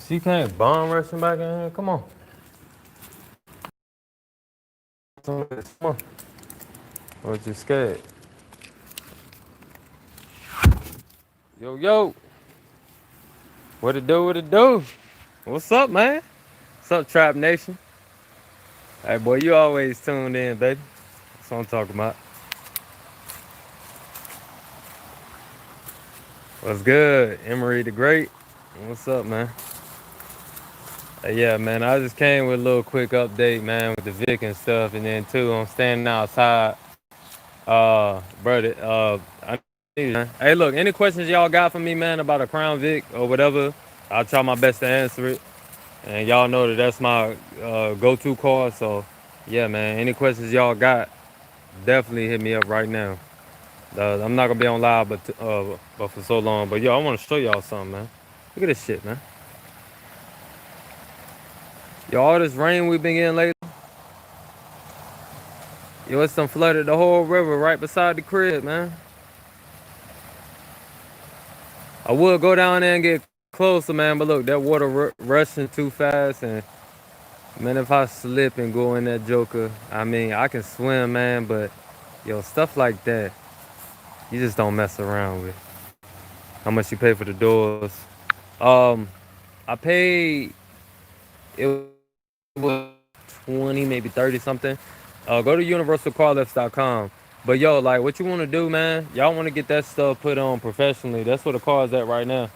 She can't bomb rushing back in here. Come on. Come on. Or just scared. Yo, yo. What it do, what it do? What's up, man? What's up, Trap Nation? Hey, boy, you always tuned in, baby. That's what I'm talking about. What's good? Emery the Great. What's up, man? Hey, yeah, man, I just came with a little quick update, man, with the Vic and stuff. And then, too, I'm standing outside. Brother, I need, man. Hey, look, any questions y'all got for me, man, about a Crown Vic or whatever, I'll try my best to answer it. And y'all know that that's my go-to car. So, yeah, man, any questions y'all got, definitely hit me up right now. I'm not gonna be on live, but for so long. But yo, I want to show y'all something, man. Look at this shit, man. Yo, all this rain we've been getting lately. Yo, it's done flooded the whole river right beside the crib, man. I would go down there and get closer, man, but look, that water rushing too fast, and man, if I slip and go in that joker, I mean, I can swim, man, but yo, stuff like that, you just don't mess around with. How much you pay for the doors? I paid, it was 20, maybe 30 something. Go to universalcarlifts.com. But yo, like, what you want to do, man? Y'all want to get that stuff put on professionally. That's where the car's at right now.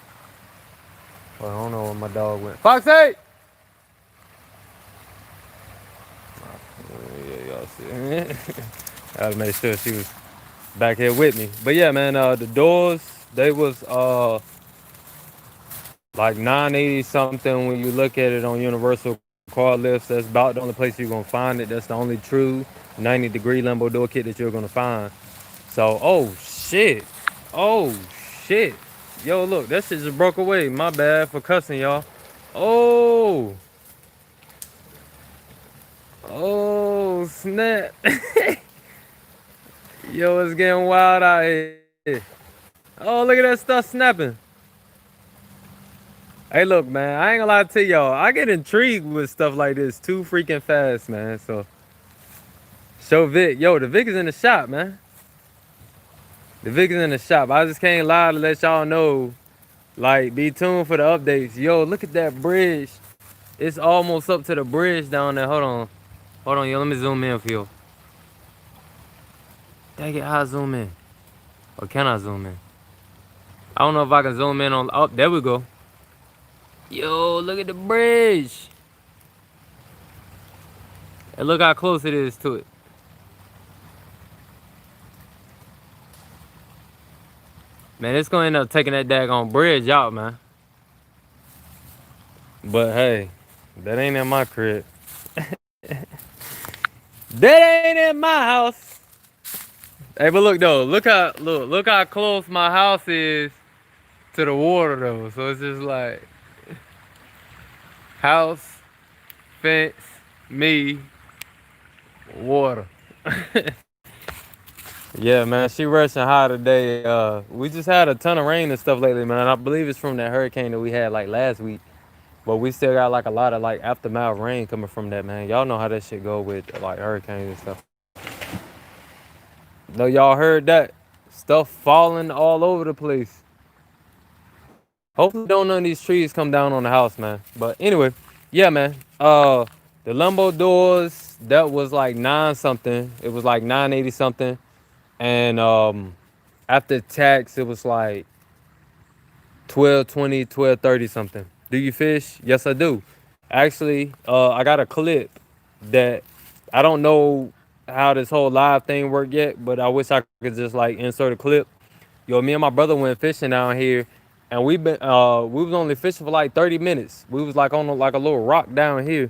Well, I don't know where my dog went. Foxy! Yeah, y'all see. I had to make sure she was back here with me. But yeah, man, the doors, they was like 980 something when you look at it on Universal Car Lifts. That's about the only place you're gonna find it. That's the only true 90-degree Lambo door kit that you're gonna find. So, oh shit. Oh shit. Yo, look, that shit just broke away. My bad for cussing, y'all. Oh. Oh, snap. Yo, it's getting wild out here. Oh, look at that stuff snapping. Hey, look, man, I ain't gonna lie to y'all. I get intrigued with stuff like this too freaking fast, man. So, show Vic. Yo, the Vic is in the shop, man. The Vic is in the shop. I just can't lie to let y'all know. Like, be tuned for the updates. Yo, look at that bridge. It's almost up to the bridge down there. Hold on. Hold on, yo. Let me zoom in for you. Dang it, how I zoom in? Or can I zoom in? I don't know if I can zoom in on... Oh, there we go. Yo, look at the bridge. And look how close it is to it. Man, it's gonna end up taking that daggone bridge out, man. But hey, that ain't in my crib. That ain't in my house. Hey, but look though, look how close my house is to the water though. So it's just like house, fence, me, water. Yeah, man, she rushing high today. We just had a ton of rain and stuff lately, man. I believe it's from that hurricane that we had like last week. But we still got like a lot of like aftermath rain coming from that, man. Y'all know how that shit go with like hurricanes and stuff. No, y'all heard that? Stuff falling all over the place. Hopefully don't none of these trees come down on the house, man. But anyway, yeah, man. The Lambo doors, that was like 9 something. It was like 980 something. And after tax, it was like 1220, 1230 something. Do you fish? Yes, I do. Actually, I got a clip that I don't know how this whole live thing worked yet, but I wish I could just like insert a clip. Yo, me and my brother went fishing down here, and we was only fishing for like 30 minutes. We was like on like a little rock down here.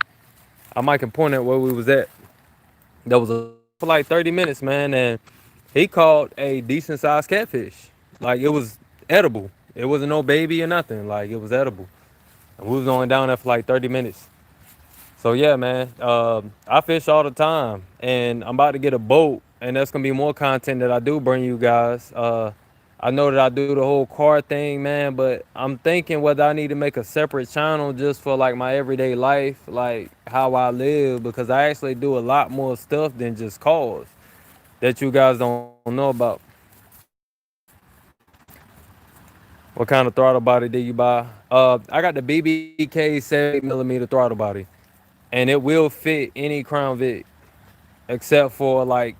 I might can point at where we was at. That was for like 30 minutes, man, and he caught a decent sized catfish. Like it was edible. It wasn't no baby or nothing. Like it was edible. And we was going down there for like 30 minutes. So yeah, man, I fish all the time, and I'm about to get a boat, and that's gonna be more content that I do bring you guys. I know that I do the whole car thing, man, but I'm thinking whether I need to make a separate channel just for like my everyday life, like how I live, because I actually do a lot more stuff than just cars that you guys don't know about. What kind of throttle body did you buy? I got the BBK 70mm throttle body, and it will fit any Crown Vic except for like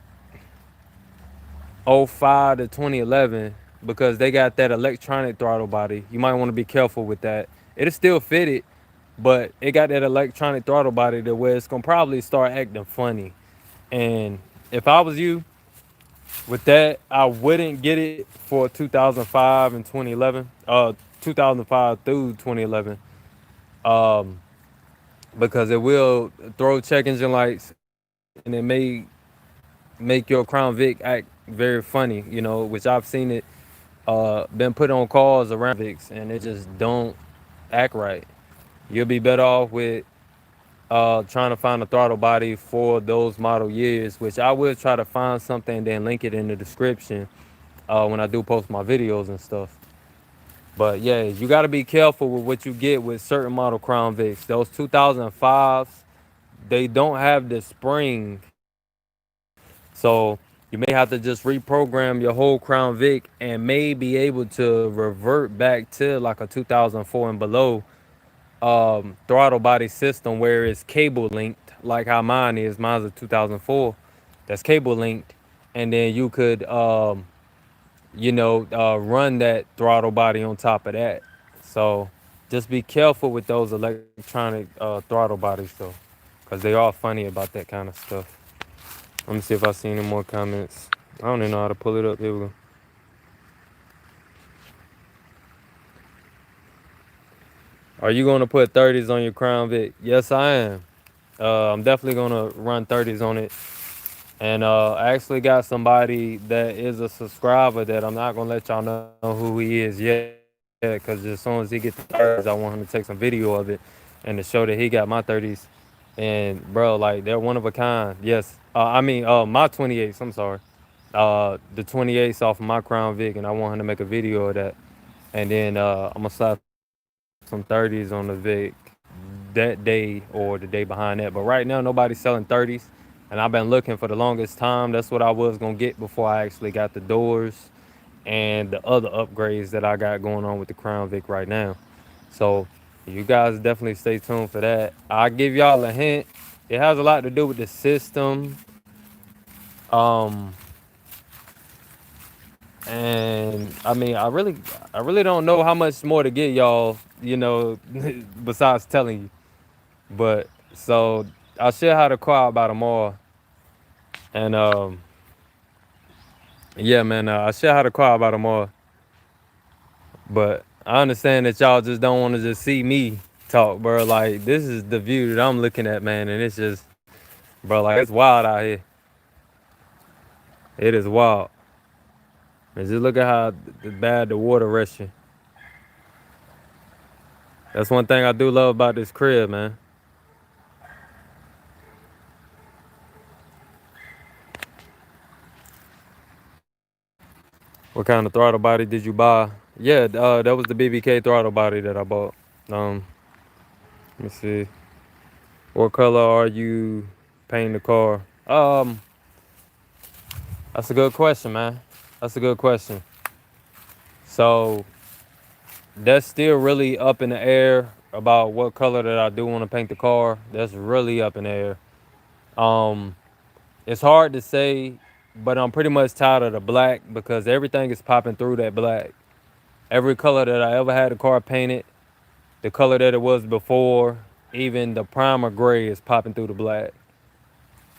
'05 to 2011 because they got that electronic throttle body. You might want to be careful with that. It'll still fit it, but it got that electronic throttle body to where it's gonna probably start acting funny. And if I was you with that, I wouldn't get it for 2005 and 2011. 2005 through 2011. Um, because it will throw check engine lights and it may make your Crown Vic act very funny, which I've seen it been put on cars around Vics and it just don't act right. You'll be better off with trying to find a throttle body for those model years, which I will try to find something and then link it in the description when I do post my videos and stuff. But yeah, you got to be careful with what you get with certain model Crown Vics. Those 2005s, they don't have the spring. So you may have to just reprogram your whole Crown Vic and may be able to revert back to like a 2004 and below throttle body system where it's cable linked, like how mine is. Mine's a 2004 that's cable linked. And then you could, run that throttle body on top of that. So just be careful with those electronic throttle bodies, though, because they are funny about that kind of stuff. Let me see if I see any more comments. I don't even know how to pull it up. Here we go. Are you going to put 30s on your Crown Vic? Yes, I am. I'm definitely going to run 30s on it. And I actually got somebody that is a subscriber that I'm not going to let y'all know who he is yet. Because as soon as he gets the 30s, I want him to take some video of it and to show that he got my 30s. And, bro, like, they're one of a kind. Yes. My 28s. I'm sorry. The 28s off of my Crown Vic. And I want him to make a video of that. And then I'm going to slap some 30s on the Vic that day or the day behind that. But right now, nobody's selling 30s. And I've been looking for the longest time. That's what I was going to get before I actually got the doors and the other upgrades that I got going on with the Crown Vic right now. So you guys definitely stay tuned for that. I'll give y'all a hint. It has a lot to do with the system. And I mean, I really don't know how much more to get y'all, besides telling you. But so I'll share how the car about tomorrow. And yeah, man, I'll share how the car about tomorrow. But I understand that y'all just don't want to just see me talk, bro. Like this is the view that I'm looking at, man, and it's just, bro, like it's wild out here. It is wild. And just look at how bad the water rushing. That's one thing I do love about this crib, man. What kind of throttle body did you buy? Yeah, that was the BBK throttle body that I bought. Let me see. What color are you painting the car? That's a good question, man. That's a good question. So that's still really up in the air about what color that I do want to paint the car. That's really up in the air. It's hard to say, but I'm pretty much tired of the black because everything is popping through that black. Every color that I ever had the car painted, the color that it was before, even the primer gray is popping through the black.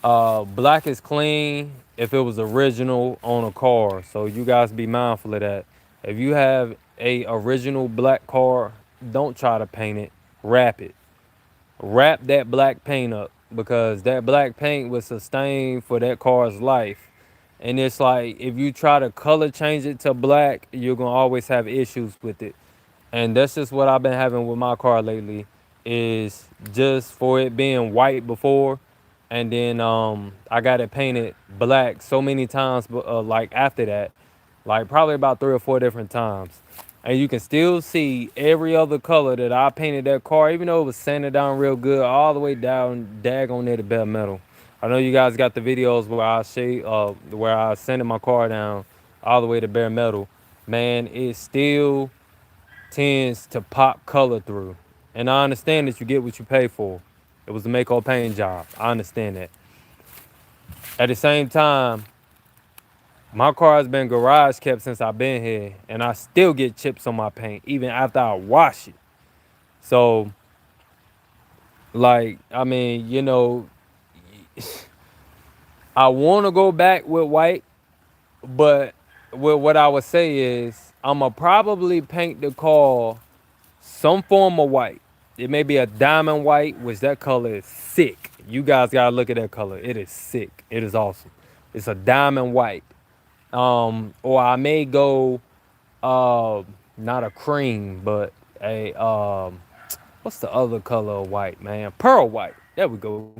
Black is clean if it was original on a car, so you guys be mindful of that. If you have a original black car, don't try to paint it, wrap it. Wrap that black paint up because that black paint was sustained for that car's life. And it's like if you try to color change it to black, you're gonna always have issues with it. And that's just what I've been having with my car lately, is just for it being white before, and then I got it painted black so many times, like after that, like probably about 3 or 4 different times. And you can still see every other color that I painted that car, even though it was sanded down real good, all the way down, dag on there to bare metal. I know you guys got the videos where I see, where I sanded my car down all the way to bare metal. Man, it still tends to pop color through. And I understand that you get what you pay for. It was a make or paint job. I understand that. At the same time, my car has been garage kept since I've been here, and I still get chips on my paint even after I wash it. So, like, I mean, I want to go back with white, but what I would say is I'ma probably paint the car some form of white. It may be a diamond white, which that color is sick. You guys gotta look at that color. It is sick. It is awesome. It's a diamond white. Or I may go not a cream, but a what's the other color of white, man? Pearl white. There we go.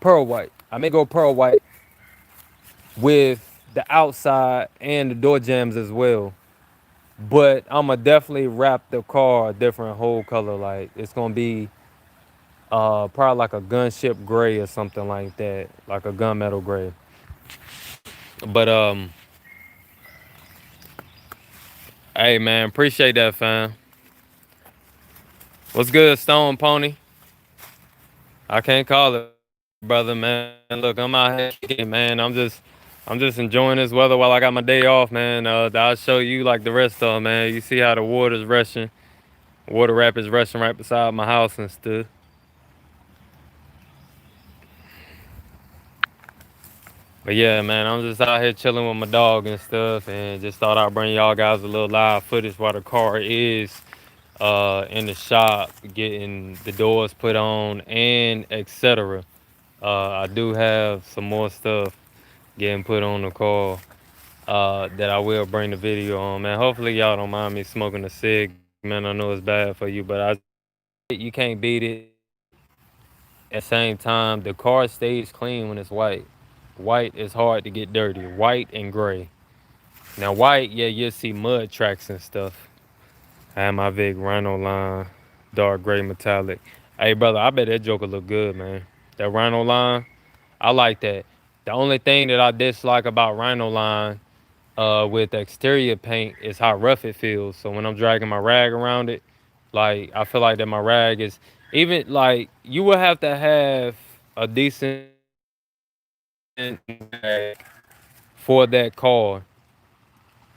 Pearl white. I may go pearl white with the outside and the door jambs as well. But I'ma definitely wrap the car a different whole color. Like it's gonna be probably like a gunship gray or something like that. Like a gunmetal gray. But hey man, appreciate that, fam. What's good, Stone Pony? I can't call it, brother, man. Look, I'm out here kicking, man. I'm just enjoying this weather while I got my day off, man. I'll show you like the rest of them, man. You see how the water's rushing. Water rapids rushing right beside my house and stuff. But yeah, man, I'm just out here chilling with my dog and stuff, and just thought I'd bring y'all guys a little live footage while the car is in the shop, getting the doors put on and etc. I do have some more stuff getting put on the car that I will bring the video on, man. Hopefully y'all don't mind me smoking a cig, man. I know it's bad for you, but you can't beat it. At the same time, the car stays clean when it's white. White is hard to get dirty. White and gray. Now white, yeah, you'll see mud tracks and stuff. I have my Vic Rhino line, dark gray metallic. Hey brother, I bet that joker look good, man. That Rhino line, I like that. The only thing that I dislike about Rhino line with exterior paint is how rough it feels. So when I'm dragging my rag around it, like I feel like that my rag is even like you would have to have a decent rag for that car,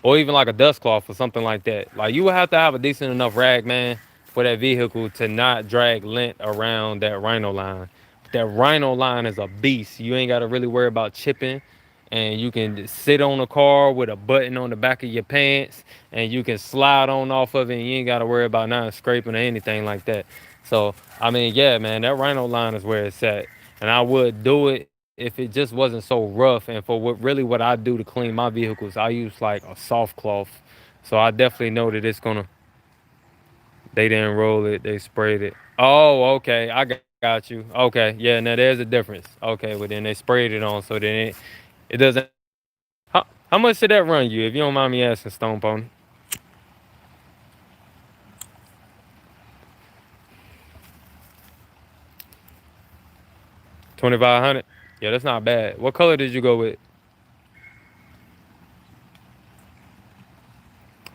or even like a dust cloth or something like that. Like you would have to have a decent enough rag, man, for that vehicle to not drag lint around that Rhino line. That Rhino line is a beast. You ain't got to really worry about chipping, and you can sit on a car with a button on the back of your pants, and you can slide on off of it, and you ain't got to worry about not scraping or anything like that. So I mean, yeah, man, that Rhino line is where it's at, and I would do it if it just wasn't so rough. And for what I do to clean my vehicles, I use like a soft cloth. So I definitely know that it's gonna. They didn't roll it. They sprayed it. Oh, okay. I got you. Okay, yeah. Now there's a difference. Okay, well then they sprayed it on, so then it doesn't. How much did that run you, if you don't mind me asking, Stone Pony? 2,500. Yeah, that's not bad. What color did you go with?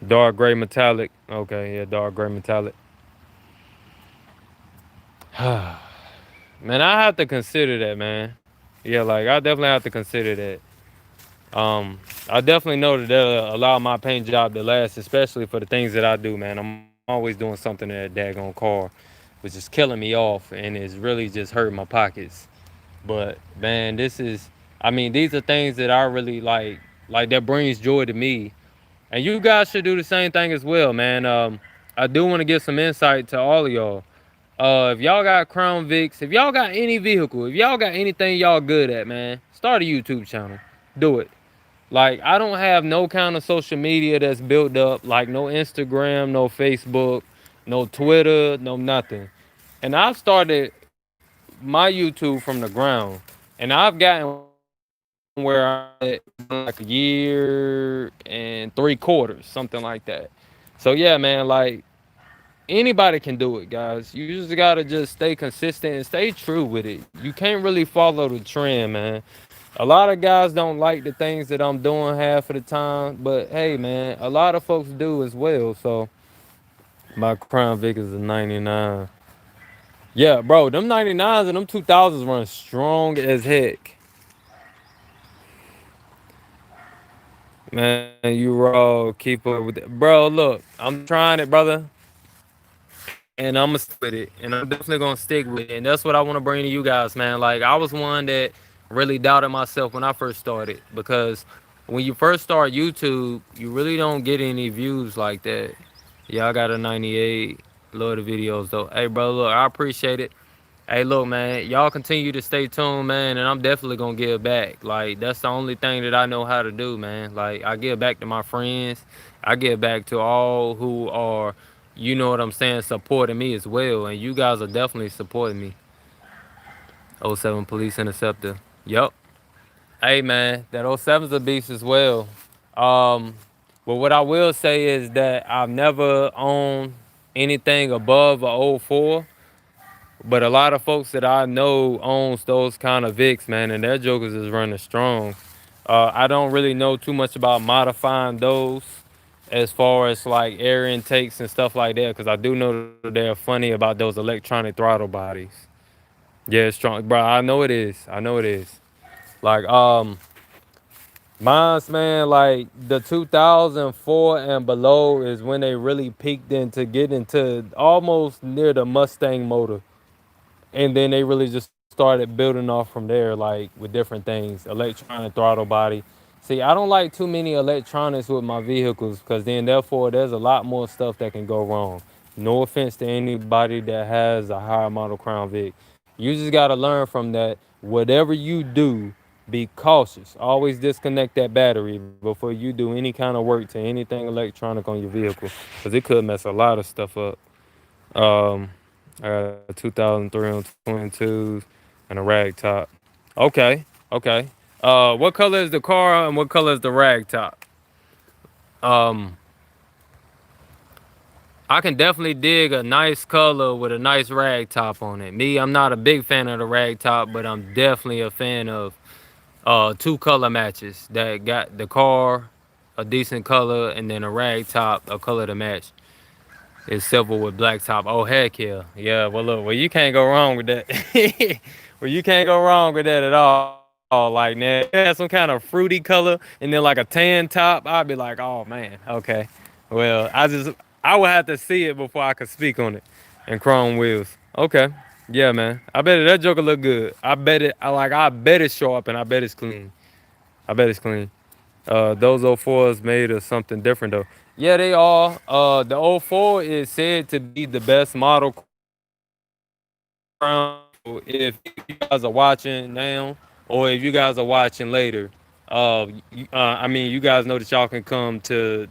Dark gray metallic. Okay, yeah, dark gray metallic. Man, I have to consider that, man. Yeah, like I definitely have to consider that. I definitely know that that'll allow my paint job to last, especially for the things that I do, man. I'm always doing something to that daggone car, which is killing me off, and it's really just hurting my pockets. But man, I mean, these are things that I really like that brings joy to me. And you guys should do the same thing as well, man. I do want to give some insight to all of y'all. If y'all got Crown Vics, if y'all got any vehicle, if y'all got anything y'all good at, man, start a YouTube channel. Do it. Like, I don't have no kind of social media that's built up, like no Instagram, no Facebook, no Twitter, no nothing. And I've started my YouTube from the ground. And I've gotten where I'm at, it's been like a year and 3 quarters, something like that. So yeah, man, like anybody can do it, guys. You just gotta just stay consistent and stay true with it. You can't really follow the trend, man. A lot of guys don't like the things that I'm doing half of the time, but hey, man, a lot of folks do as well. So my Crown Vic is a 99. Yeah, bro, them 99s and them 2000s run strong as heck. Man, you raw, keep up with it. Bro, look, I'm trying it, brother, and I'm gonna stick with it, and I'm definitely gonna stick with it. And that's what I want to bring to you guys, man. Like, I was one that really doubted myself when I first started because when you first start YouTube, you really don't get any views like that. Yeah, I got a 98. Love the videos, though. Hey, bro, look, I appreciate it. Hey, look, man, y'all continue to stay tuned, man, and I'm definitely gonna give back. Like, that's the only thing that I know how to do, man. Like, I give back to my friends, I give back to all who are, you know what I'm saying, supporting me as well. And you guys are definitely supporting me. '07 Police Interceptor. Yup. Hey, man, that '07's a beast as well. Um, but what I will say is that I've never owned anything above a '04. But a lot of folks that I know owns those kind of Vics, man, and their jokers is running strong. I don't really know too much about modifying those as far as like air intakes and stuff like that, because I do know that they're funny about those electronic throttle bodies. Yeah, it's strong, bro. I know it is. I know it is. Like mine's, man, like the 2004 and below is when they really peaked into getting to almost near the Mustang motor. And then they really just started building off from there, like with different things, electronic throttle body. See, I don't like too many electronics with my vehicles because then therefore there's a lot more stuff that can go wrong. No offense to anybody that has a higher model Crown Vic. You just gotta learn from that. Whatever you do, be cautious. Always disconnect that battery before you do any kind of work to anything electronic on your vehicle, because it could mess a lot of stuff up. Um, I got a 2003 on 22s and a rag top. Okay, okay. What color is the car and what color is the rag top? Um, I can definitely dig a nice color with a nice rag top on it. Me, I'm not a big fan of the rag top, but I'm definitely a fan of two color matches that got the car a decent color and then a rag top a color to match. It's silver with black top. Oh heck yeah, yeah. Well look, well you can't go wrong with that. Well you can't go wrong with that at all. Like man, if you had some kind of fruity color and then like a tan top, I'd be like, oh man, okay. Well, I would have to see it before I could speak on it. And chrome wheels. Okay, yeah man. I bet that joker look good. I bet it's sharp and I bet it's clean. I bet it's clean. Those '04s made of something different though. Yeah, they are. The '04 is said to be the best model crown. If you guys are watching now, or if you guys are watching later, I mean, you guys know that y'all can come to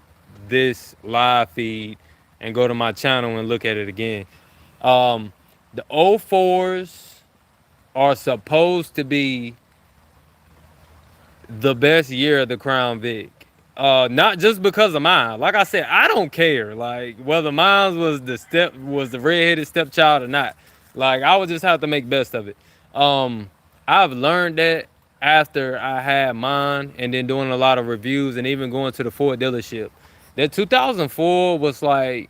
this live feed and go to my channel and look at it again. Um, the '04s are supposed to be the best year of the Crown Vic. Not just because of mine. Like I said, I don't care. Like whether mine was the redheaded stepchild or not. Like I would just have to make best of it. I've learned that after I had mine and then doing a lot of reviews and even going to the Ford dealership. That 2004 was like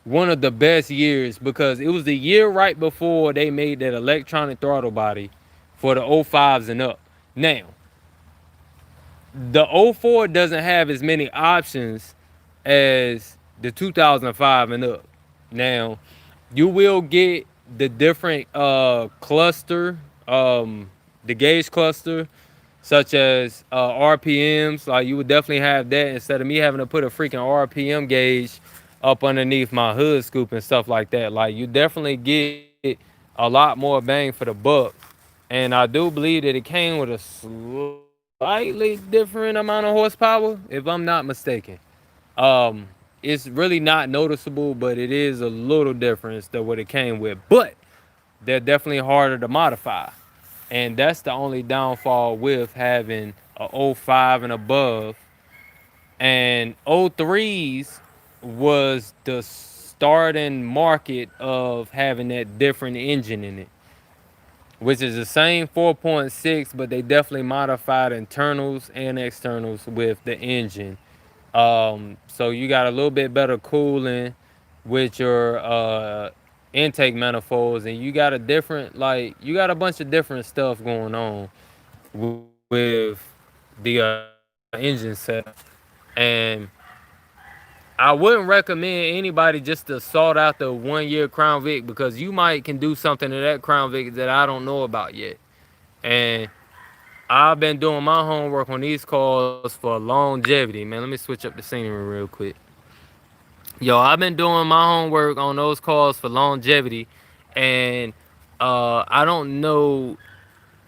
one of the best years because it was the year right before they made that electronic throttle body for the '05s and up. Now, the '04 doesn't have as many options as the 2005 and up. Now, you will get the different cluster, the gauge cluster, such as RPMs. Like you would definitely have that instead of me having to put a freaking RPM gauge up underneath my hood scoop and stuff like that. Like you definitely get a lot more bang for the buck. And I do believe that it came with a slightly different amount of horsepower, if I'm not mistaken. It's really not noticeable, but it is a little difference than what it came with. But they're definitely harder to modify. And that's the only downfall with having a '05 and above. And '03s was the starting market of having that different engine in it, which is the same 4.6, but they definitely modified internals and externals with the engine. So you got a little bit better cooling with your intake manifolds, and you got a different, like, you got a bunch of different stuff going on with the engine setup. And I wouldn't recommend anybody just to sort out the 1 year Crown Vic, because you might can do something to that Crown Vic that I don't know about yet. And I've been doing my homework on these cars for longevity. Man, let me switch up the scenery real quick. Yo, I've been doing my homework on those cars for longevity, and I don't know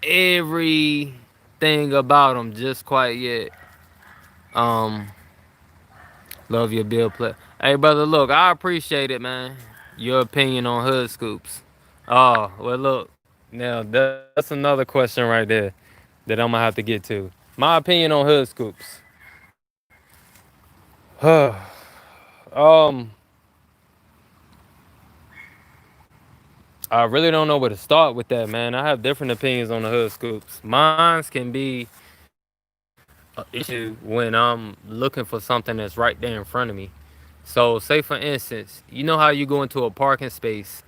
everything about them just quite yet. Um, Love your bill play. Hey, brother, look, I appreciate it, man. Your opinion on hood scoops. Oh, well, look, now that's another question right there that I'm gonna have to get to. My opinion on hood scoops. um, I really don't know where to start with that, man. I have different opinions on the hood scoops. Mines can be an issue when I'm looking for something that's right there in front of me. So, say for instance, you know how you go into a parking space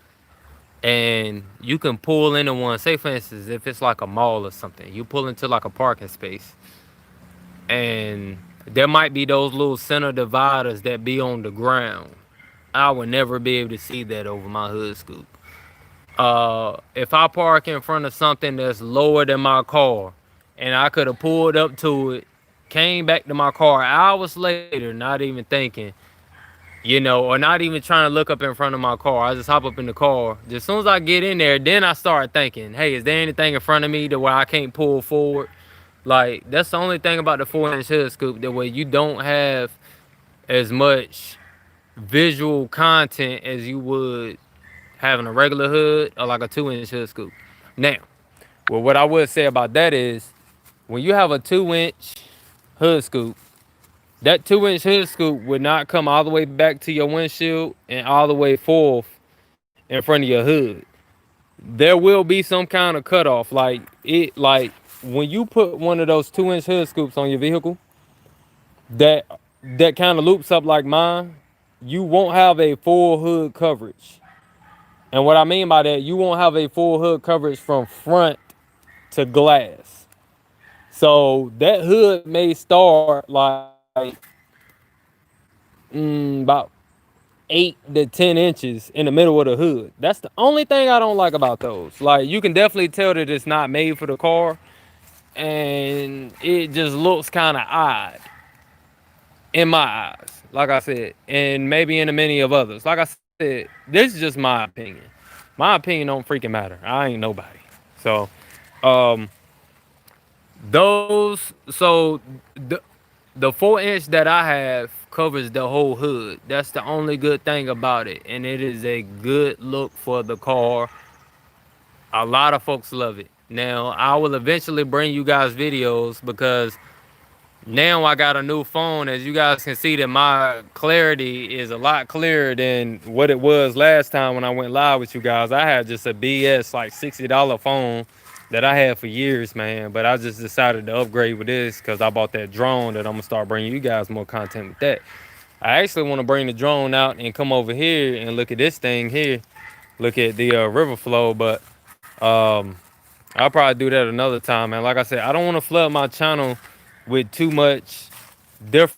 and you can pull into one. Say for instance, if it's like a mall or something, you pull into like a parking space, and there might be those little center dividers that be on the ground. I would never be able to see that over my hood scoop. If I park in front of something that's lower than my car, and I could have pulled up to it, came back to my car hours later, not even thinking, or not even trying to look up in front of my car. I just hop up in the car. As soon as I get in there, then I start thinking, hey, is there anything in front of me to where I can't pull forward? Like, that's the only thing about the 4-inch hood scoop, that way you don't have as much visual content as you would having a regular hood or like a 2-inch hood scoop. Now, well, what I would say about that is, when you have a 2-inch hood scoop, that 2-inch hood scoop would not come all the way back to your windshield and all the way forth in front of your hood. There will be some kind of cutoff. Like when you put one of those 2-inch hood scoops on your vehicle, that that kind of loops up like mine, you won't have a full hood coverage. And what I mean by that, you won't have a full hood coverage from front to glass. So that hood may start like about 8 to 10 inches in the middle of the hood. That's the only thing I don't like about those. Like, you can definitely tell that it's not made for the car, and it just looks kind of odd in my eyes. Like I said, and maybe in the many of others. Like I said, this is just my opinion. My opinion don't freaking matter. I ain't nobody. So, um, the 4-inch that I have covers the whole hood. That's the only good thing about it, and it is a good look for the car. A lot of folks love it. Now, I will eventually bring you guys videos, because now I got a new phone. As you guys can see, that my clarity is a lot clearer than what it was last time when I went live with you guys. I had just a BS like $60 phone that I had for years, man. But I just decided to upgrade with this because I bought that drone that I'm gonna start bringing you guys more content with that. I actually want to bring the drone out and come over here and look at this thing here. Look at the river flow, but um, I'll probably do that another time, man. Like I said, I don't want to flood my channel with too much different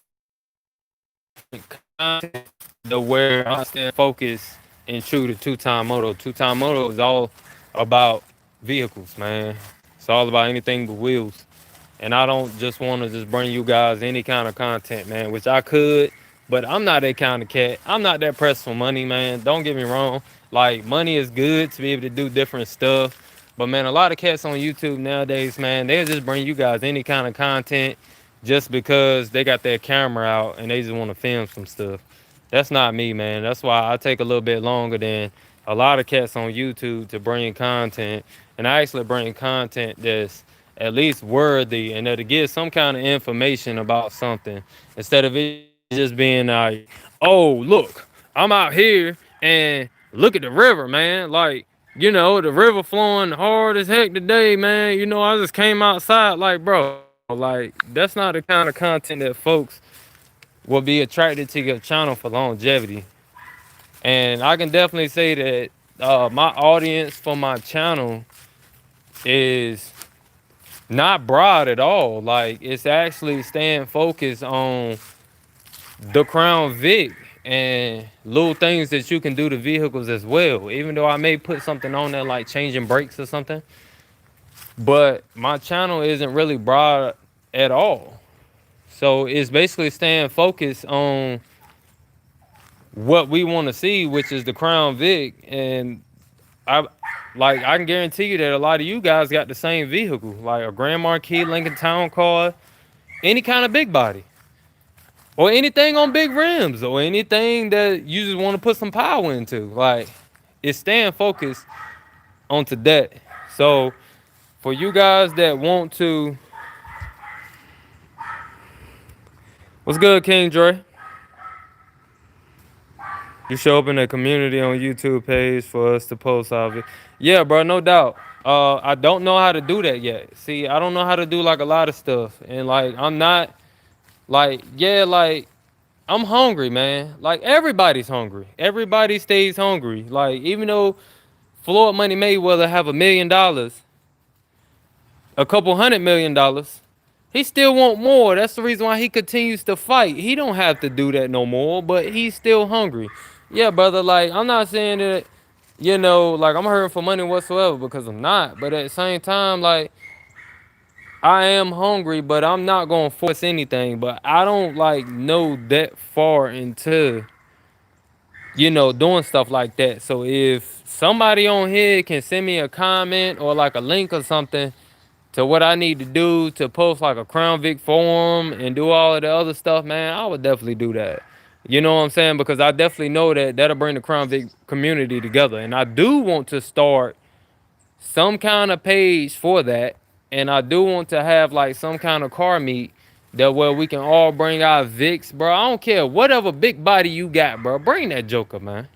content to where I stay focused and true to two-time moto. Two-time moto is all about vehicles, man. It's all about anything but wheels. And I don't just want to just bring you guys any kind of content, man, which I could, but I'm not that kind of cat. I'm not that pressed for money, man. Don't get me wrong. Like, money is good to be able to do different stuff. But, man, a lot of cats on YouTube nowadays, man, they'll just bring you guys any kind of content just because they got their camera out and they just want to film some stuff. That's not me, man. That's why I take a little bit longer than a lot of cats on YouTube to bring content, and I actually bring content that's at least worthy and that'll give some kind of information about something instead of it just being like, oh, look, I'm out here and look at the river, man. Like, the river flowing hard as heck today, man. I just came outside, like, bro, like, that's not the kind of content that folks will be attracted to your channel for longevity. And I can definitely say that my audience for my channel is not broad at all. Like, it's actually staying focused on the Crown Vic and little things that you can do to vehicles as well. Even though I may put something on there like changing brakes or something, but my channel isn't really broad at all. So it's basically staying focused on what we want to see, which is the Crown Vic. And I can guarantee you that a lot of you guys got the same vehicle, like a Grand Marquis, Lincoln Town Car, any kind of big body, or anything on big rims, or anything that you just want to put some power into. Like, it's staying focused onto that. So for you guys that want to, what's good, King Dre? You show up in the community on YouTube page for us to post of it. Yeah, bro, no doubt. I don't know how to do that yet. See, I don't know how to do like a lot of stuff, and like I'm not like I'm hungry, man. Like everybody's hungry. Everybody stays hungry. Like even though Floyd Money Mayweather have $1 million, a couple $100 million, he still want more. That's the reason why he continues to fight. He don't have to do that no more, but he's still hungry. Yeah, brother, like I'm not saying that, like I'm hurting for money whatsoever, because I'm not. But at the same time, like I am hungry, but I'm not gonna force anything. But I don't like know that far into, doing stuff like that. So if somebody on here can send me a comment or like a link or something to what I need to do to post like a Crown Vic forum and do all of the other stuff, man, I would definitely do that. You know what I'm saying? Because I definitely know that that'll bring the Crown Vic community together. And I do want to start some kind of page for that. And I do want to have like some kind of car meet that where we can all bring our Vics, bro. I don't care. Whatever big body you got, bro. Bring that joker, man.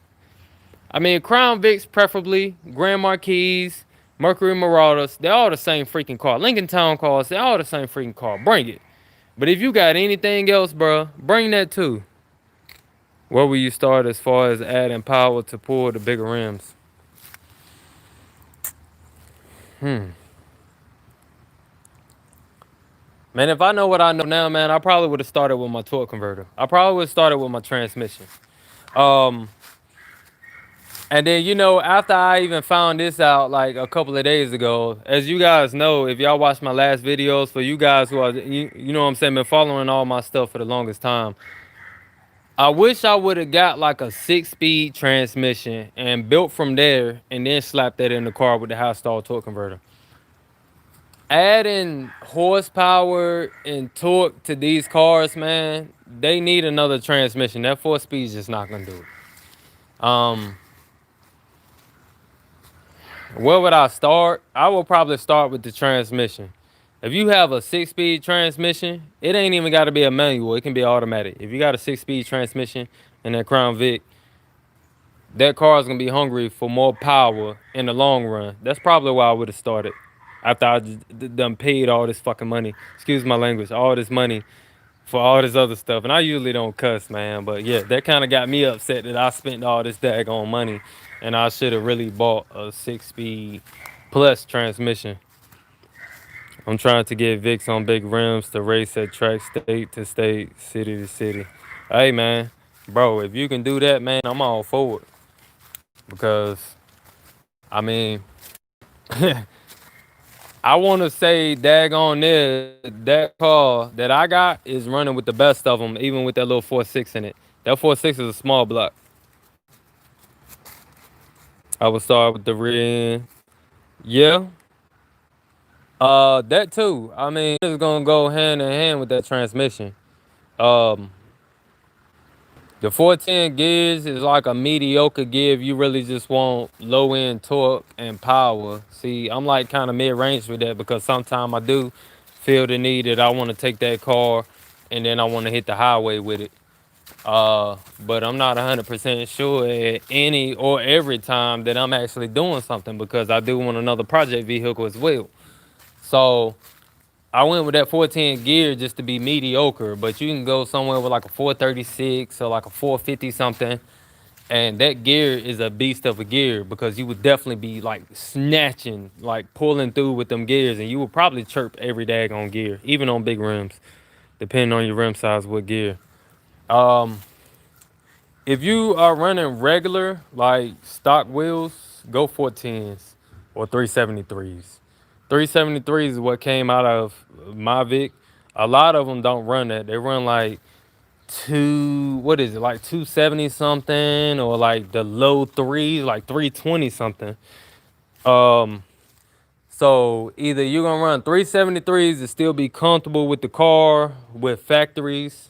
I mean, Crown Vics preferably, Grand Marquis, Mercury Marauders, they're all the same freaking car. Lincoln Town cars, they're all the same freaking car. Bring it. But if you got anything else, bro, bring that too. Where will you start as far as adding power to pull the bigger rims? Man, if I know what I know now, man, I probably would have started with my torque converter. I probably would have started with my transmission. Um, And then, after I even found this out like a couple of days ago, as you guys know, if y'all watched my last videos, for you guys who are, you know what I'm saying, been following all my stuff for the longest time, I wish I would have got like a 6-speed transmission and built from there and then slapped that in the car with the high stall torque converter. Adding horsepower and torque to these cars, man, they need another transmission. That 4-speed is just not going to do it. Where would I start? I will probably start with the transmission. If you have a 6-speed transmission, it ain't even got to be a manual. It can be automatic. If you got a 6-speed transmission in that Crown Vic, that car is going to be hungry for more power in the long run. That's probably why I would have started after I done paid all this fucking money. Excuse my language. All this money for all this other stuff. And I usually don't cuss, man. But yeah, that kind of got me upset that I spent all this daggone money. And I should have really bought a 6-speed plus transmission. I'm trying to get Vicks on big rims to race at track, state to state, city to city. Hey, man. Bro, if you can do that, man, I'm all for it. Because, I mean, I want to say daggone there, that car that I got is running with the best of them, even with that little 4.6 in it. That 4.6 is a small block. I would start with the rear end. Yeah. That too. I mean, it's gonna go hand in hand with that transmission. Um, The 410 gears is like a mediocre gear if you really just want low end torque and power. See, I'm like kind of mid range with that because sometimes I do feel the need that I want to take that car and then I want to hit the highway with it. But I'm not 100% sure at any or every time that I'm actually doing something because I do want another project vehicle as well. So I went with that 410 gear just to be mediocre, but you can go somewhere with like a 436 or like a 450 something, and that gear is a beast of a gear because you would definitely be like snatching, like pulling through with them gears, and you would probably chirp every daggone gear, even on big rims, depending on your rim size, what gear. Um, if you are running regular, like stock wheels, go 410s or 373s. 373s is what came out of my Vic. A lot of them don't run that. They run like what is it, like 270 something or like the low threes, like 320 something. Um, so either you're gonna run 373s to still be comfortable with the car with factories.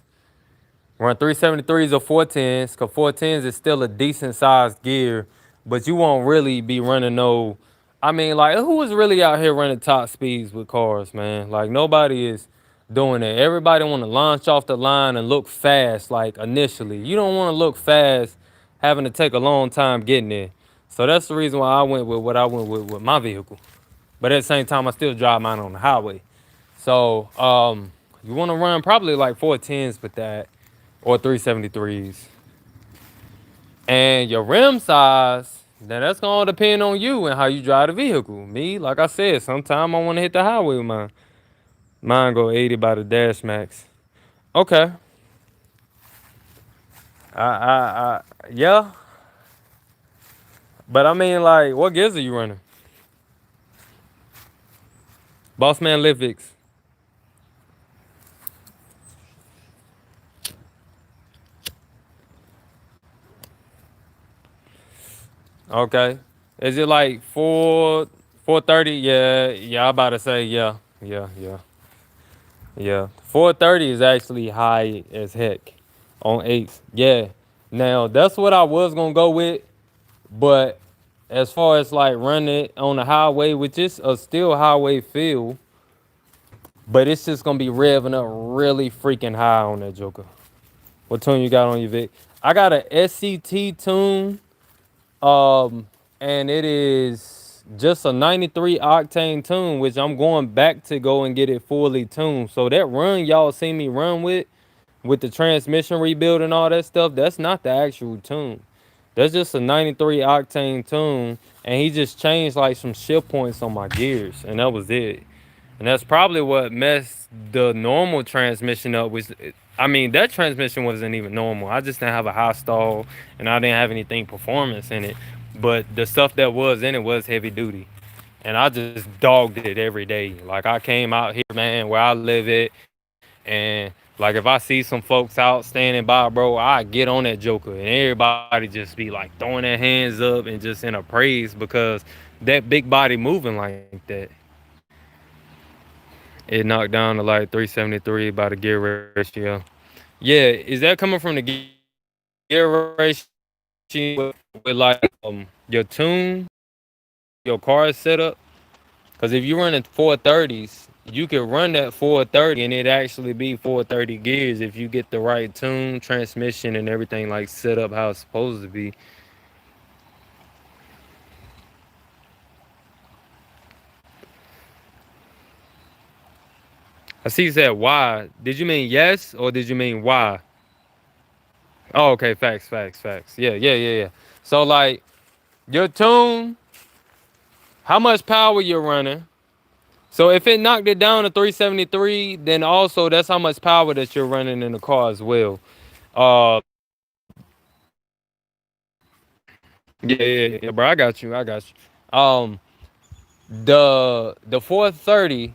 Run 373s or 410s, because 410s is still a decent sized gear, but you won't really be running no. I mean, like, who is really out here running top speeds with cars, man? Like, nobody is doing it. Everybody want to launch off the line and look fast, like, initially. You don't want to look fast having to take a long time getting there. So that's the reason why I went with what I went with my vehicle. But at the same time, I still drive mine on the highway. So, you want to run probably like 410s with that or 373s. And your rim size, then that's gonna depend on you and how you drive the vehicle. Me, like I said, sometimes I want to hit the highway with mine. Mine go 80 by the dash max. Okay. Yeah. But I mean, like, what gears are you running? Bossman Livix. Okay. Is it like 430? Yeah, yeah, I about to say yeah. Yeah, 430 is actually high as heck on eights. Yeah. Now that's what I was gonna go with, but as far as like running it on the highway, which is a still highway feel, but it's just gonna be revving up really freaking high on that Joker. What tune you got on your Vic? I got a SCT tune, um, and it is just a 93 octane tune, which I'm going back to go and get it fully tuned. So that run y'all see me run with the transmission rebuild and all that stuff, that's not the actual tune. That's just a 93 octane tune, and he just changed like some shift points on my gears, and that was it. And that's probably what messed the normal transmission up. Was I mean, that transmission wasn't even normal. I just didn't have a high stall, and I didn't have anything performance in it. But the stuff that was in it was heavy duty, and I just dogged it every day. Like I came out here, man, where I live at, and like if I see some folks out standing by, bro, I get on that Joker and everybody just be like throwing their hands up and just in a praise because that big body moving like that. It knocked down to like 373 by the gear ratio. Yeah, is that coming from the gear ratio with like your tune, your car setup? Because if you're running 430s, you can run that 430 and it actually be 430 gears if you get the right tune, transmission, and everything like set up how it's supposed to be. I see you said why. Did you mean yes or did you mean why? Oh, okay. Facts. Yeah. So like your tune, how much power you're running. So if it knocked it down to 373, then also that's how much power that you're running in the car as well. Uh, yeah, bro. I got you. The 430,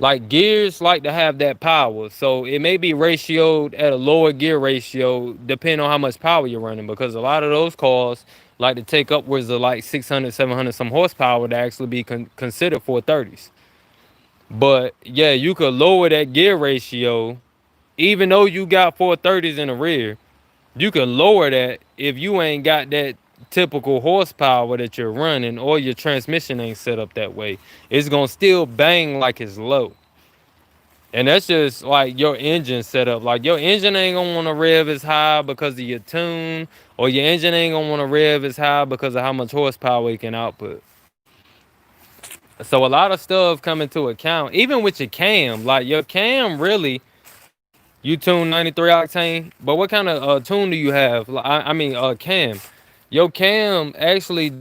like gears like to have that power, so it may be ratioed at a lower gear ratio depending on how much power you're running, because a lot of those cars like to take upwards of like 600, 700 some horsepower to actually be considered 430s. But yeah, you could lower that gear ratio even though you got 430s in the rear. You can lower that if you ain't got that typical horsepower that you're running, or your transmission ain't set up that way. It's gonna still bang like it's low. And that's just like your engine setup. Like your engine ain't gonna wanna rev as high because of your tune, or your engine ain't gonna wanna rev as high because of how much horsepower it can output. So a lot of stuff come into account, even with your cam. Like your cam, really, you tune 93 octane, but what kind of tune do you have? Cam. Your cam actually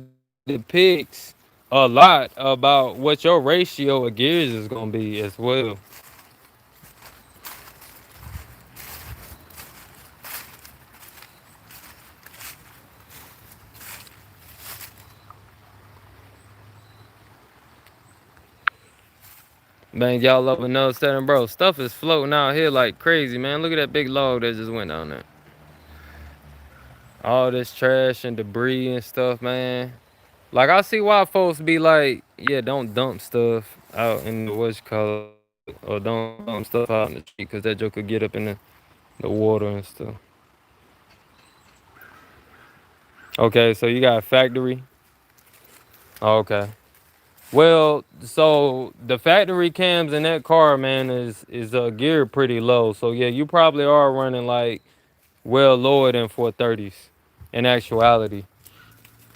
depicts a lot about what your ratio of gears is gonna be as well. Man, y'all love another setting, bro. Stuff is floating out here like crazy, man. Look at that big log that just went down there. All this trash and debris and stuff, man. Like I see why folks be like, yeah, don't dump stuff out in the what's called, or don't dump stuff out in the street, because that joke could get up in the water and stuff. Okay, so you got factory. Oh, okay. Well, so the factory cams in that car, man, is geared pretty low. So yeah, you probably are running like well lower than 430s in actuality.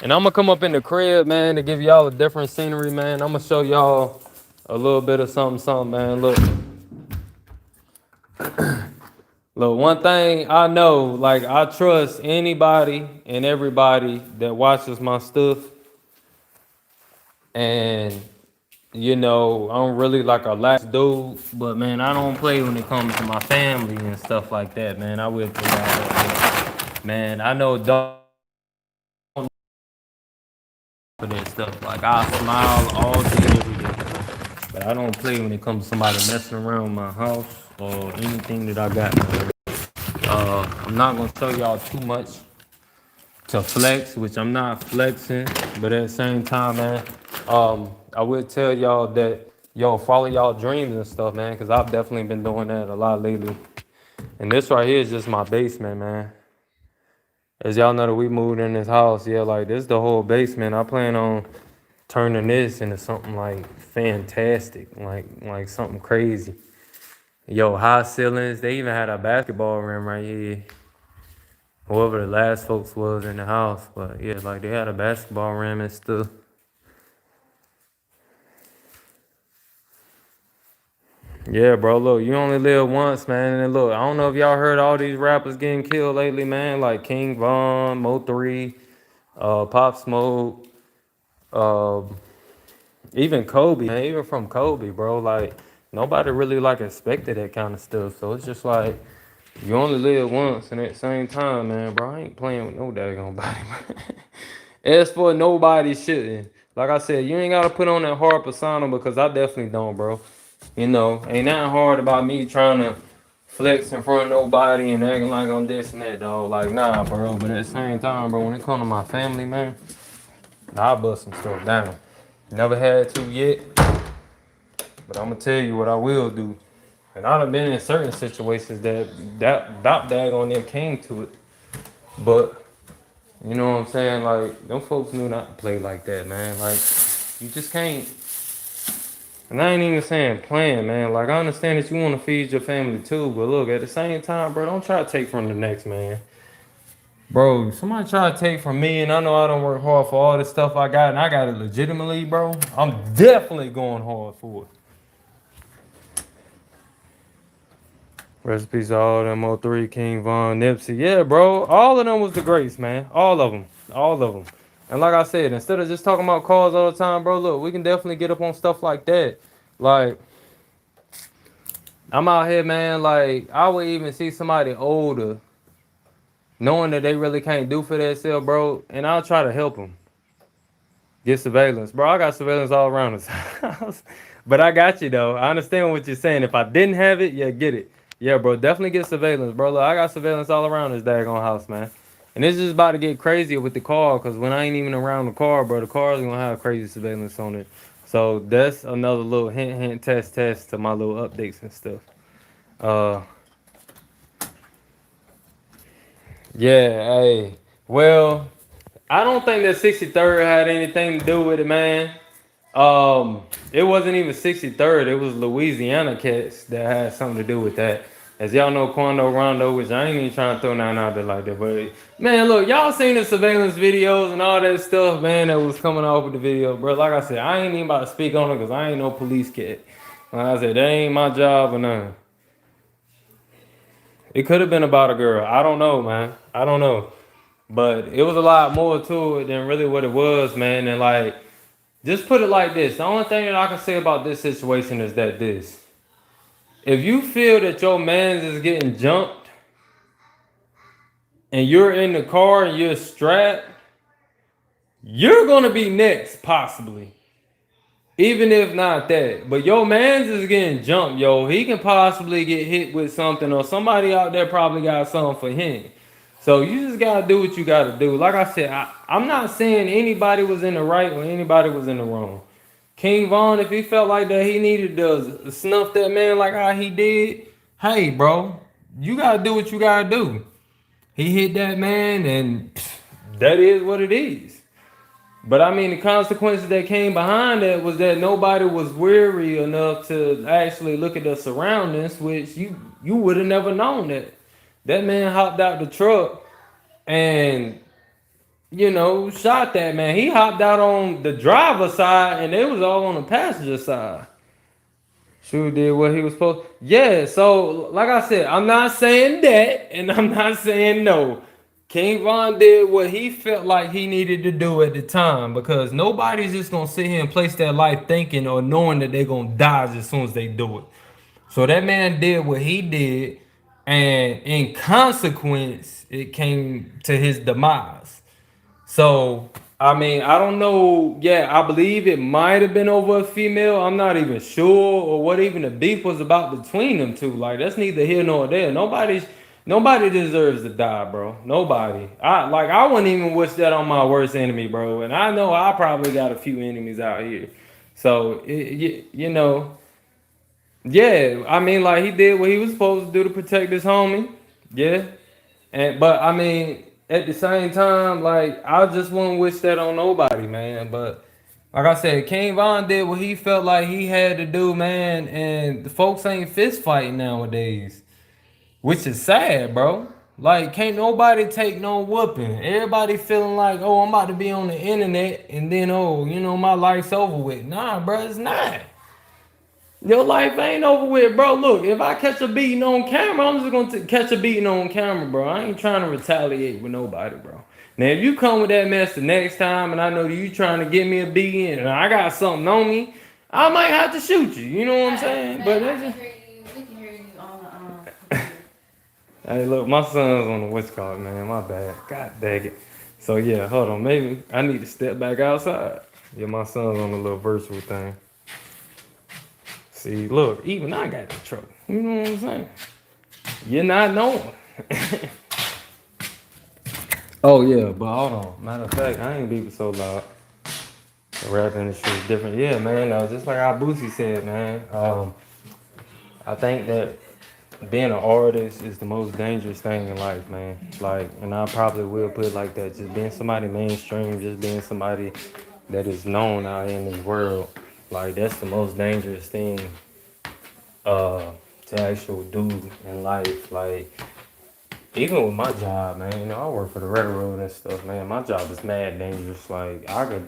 And I'm gonna come up in the crib, man, to give y'all a different scenery, man. I'm gonna show y'all a little bit of something, something, man. Look, one thing I know, like I trust anybody and everybody that watches my stuff, and I'm really like a lax dude, but man, I don't play when it comes to my family and stuff like that, man. I will tell y'all that, man. I know dog for that stuff. Like I smile all day, every day, but I don't play when it comes to somebody messing around my house or anything that I got, man. I'm not gonna show y'all too much to flex, which I'm not flexing, but at the same time, man, I will tell y'all that follow y'all dreams and stuff, man, because I've definitely been doing that a lot lately. And this right here is just my basement, man. As y'all know that we moved in this house, yeah, like this is the whole basement. I plan on turning this into something like fantastic, like something crazy. Yo, high ceilings. They even had a basketball rim right here. Whoever the last folks was in the house, but yeah, like they had a basketball rim and stuff. Yeah, bro. Look, you only live once, man. And look, I don't know if y'all heard all these rappers getting killed lately, man. Like King Von, Mo3, Pop Smoke, uh, even Kobe, man. Even from Kobe, bro. Like nobody really like expected that kind of stuff. So it's just like you only live once, and at the same time, man, bro, I ain't playing with no daggone body, man. As for nobody shitting, like I said, you ain't gotta put on that hard persona because I definitely don't, bro. Ain't nothing hard about me trying to flex in front of nobody and acting like I'm this and that, dog. Like, nah, bro. But at the same time, bro, when it comes to my family, man, I bust some stuff down. Never had to yet, but I'm gonna tell you what I will do. And I've been in certain situations that about daggone them came to it. But you know what I'm saying? Like, them folks knew not to play like that, man. Like, you just can't. And I ain't even saying plan, man. Like, I understand that you want to feed your family too, but look, at the same time, bro, don't try to take from the next man. Bro, somebody try to take from me, and I know I don't work hard for all this stuff I got, and I got it legitimately, bro. I'm definitely going hard for it. Recipes to all them O3, King Von, Nipsey. Yeah, bro. All of them was the greats, man. All of them. All of them. And like I said, instead of just talking about cars all the time, bro, look, we can definitely get up on stuff like that. Like, I'm out here, man. Like, I would even see somebody older, knowing that they really can't do for themselves, bro, and I'll try to help them get surveillance. Bro, I got surveillance all around this house. But I got you, though. I understand what you're saying. If I didn't have it, yeah, get it. Yeah, bro, definitely get surveillance, bro. Look, I got surveillance all around this daggone house, man. And it's just about to get crazier with the car, because when I ain't even around the car, bro, the car's going to have crazy surveillance on it. So that's another little hint, hint, test to my little updates and stuff. Uh, Yeah, hey. Well, I don't think that 63rd had anything to do with it, man. It wasn't even 63rd. It was Louisiana cats that had something to do with that. As y'all know, Quando Rondo, which I ain't even trying to throw nothing out there like that. But man, look, y'all seen the surveillance videos and all that stuff, man, that was coming off with the video, bro. Like I said, I ain't even about to speak on it because I ain't no police cat. Like I said, that ain't my job or nothing. It could have been about a girl. I don't know, man. I don't know. But it was a lot more to it than really what it was, man. And like, just put it like this. The only thing that I can say about this situation is that this. If you feel that your man's is getting jumped and you're in the car and you're strapped, you're gonna be next, possibly. Even if not that. But your man's is getting jumped, yo. He can possibly get hit with something, or somebody out there probably got something for him. So you just gotta do what you gotta do. Like I said, I'm not saying anybody was in the right or anybody was in the wrong. King Von, if he felt like that he needed to snuff that man like how he did, hey, bro, you gotta do what you gotta do. He hit that man, and that is what it is. But I mean, the consequences that came behind that was that nobody was weary enough to actually look at the surroundings, which you would have never known that. That man hopped out the truck and shot that man. He hopped out on the driver's side, and they was all on the passenger side. Sure did what he was supposed. Yeah, so like I said, I'm not saying that, and I'm not saying no. King Von did what he felt like he needed to do at the time, because nobody's just gonna sit here and place their life thinking or knowing that they're gonna die as soon as they do it. So that man did what he did, and in consequence, it came to his demise. So, I mean, I don't know. Yeah, I believe it might have been over a female. I'm not even sure, or what even the beef was about between them two. Like, that's neither here nor there. Nobody deserves to die, bro. Nobody. I wouldn't even wish that on my worst enemy, bro. And I know I probably got a few enemies out here. So, yeah. I mean, like, he did what he was supposed to do to protect his homie. Yeah. But I mean, at the same time, like, I just wouldn't wish that on nobody, man. But like I said, King Von did what he felt like he had to do, man. And the folks ain't fist fighting nowadays, which is sad, bro. Like, can't nobody take no whooping. Everybody feeling like, oh, I'm about to be on the internet, and then, oh, my life's over with. Nah, bro, it's not. Your life ain't over with, bro. Look, if I catch a beating on camera, I'm just gonna catch a beating on camera, bro. I ain't trying to retaliate with nobody, bro. Now, if you come with that mess the next time, and I know you trying to give me a beating, and I got something on me, I might have to shoot you. You know what I'm saying? But that's just... We can hear you on the computer. Hey, look, my son's on the what's called, man. My bad. God dang it. So yeah, hold on. Maybe I need to step back outside. Yeah, my son's on a little virtual thing. See, look, even I got the trouble. You know what I'm saying? You're not knowing. Oh yeah, but hold on. Matter of fact, I ain't beeping so loud. The rap industry is different. Yeah, man. Just like our Boosie said, man. I think that being an artist is the most dangerous thing in life, man. Like, and I probably will put it like that. Just being somebody mainstream, just being somebody that is known out in this world, like that's the most dangerous thing to actually do in life. Like, even with my job, man, I work for the railroad and stuff, man. My job is mad dangerous. Like, I could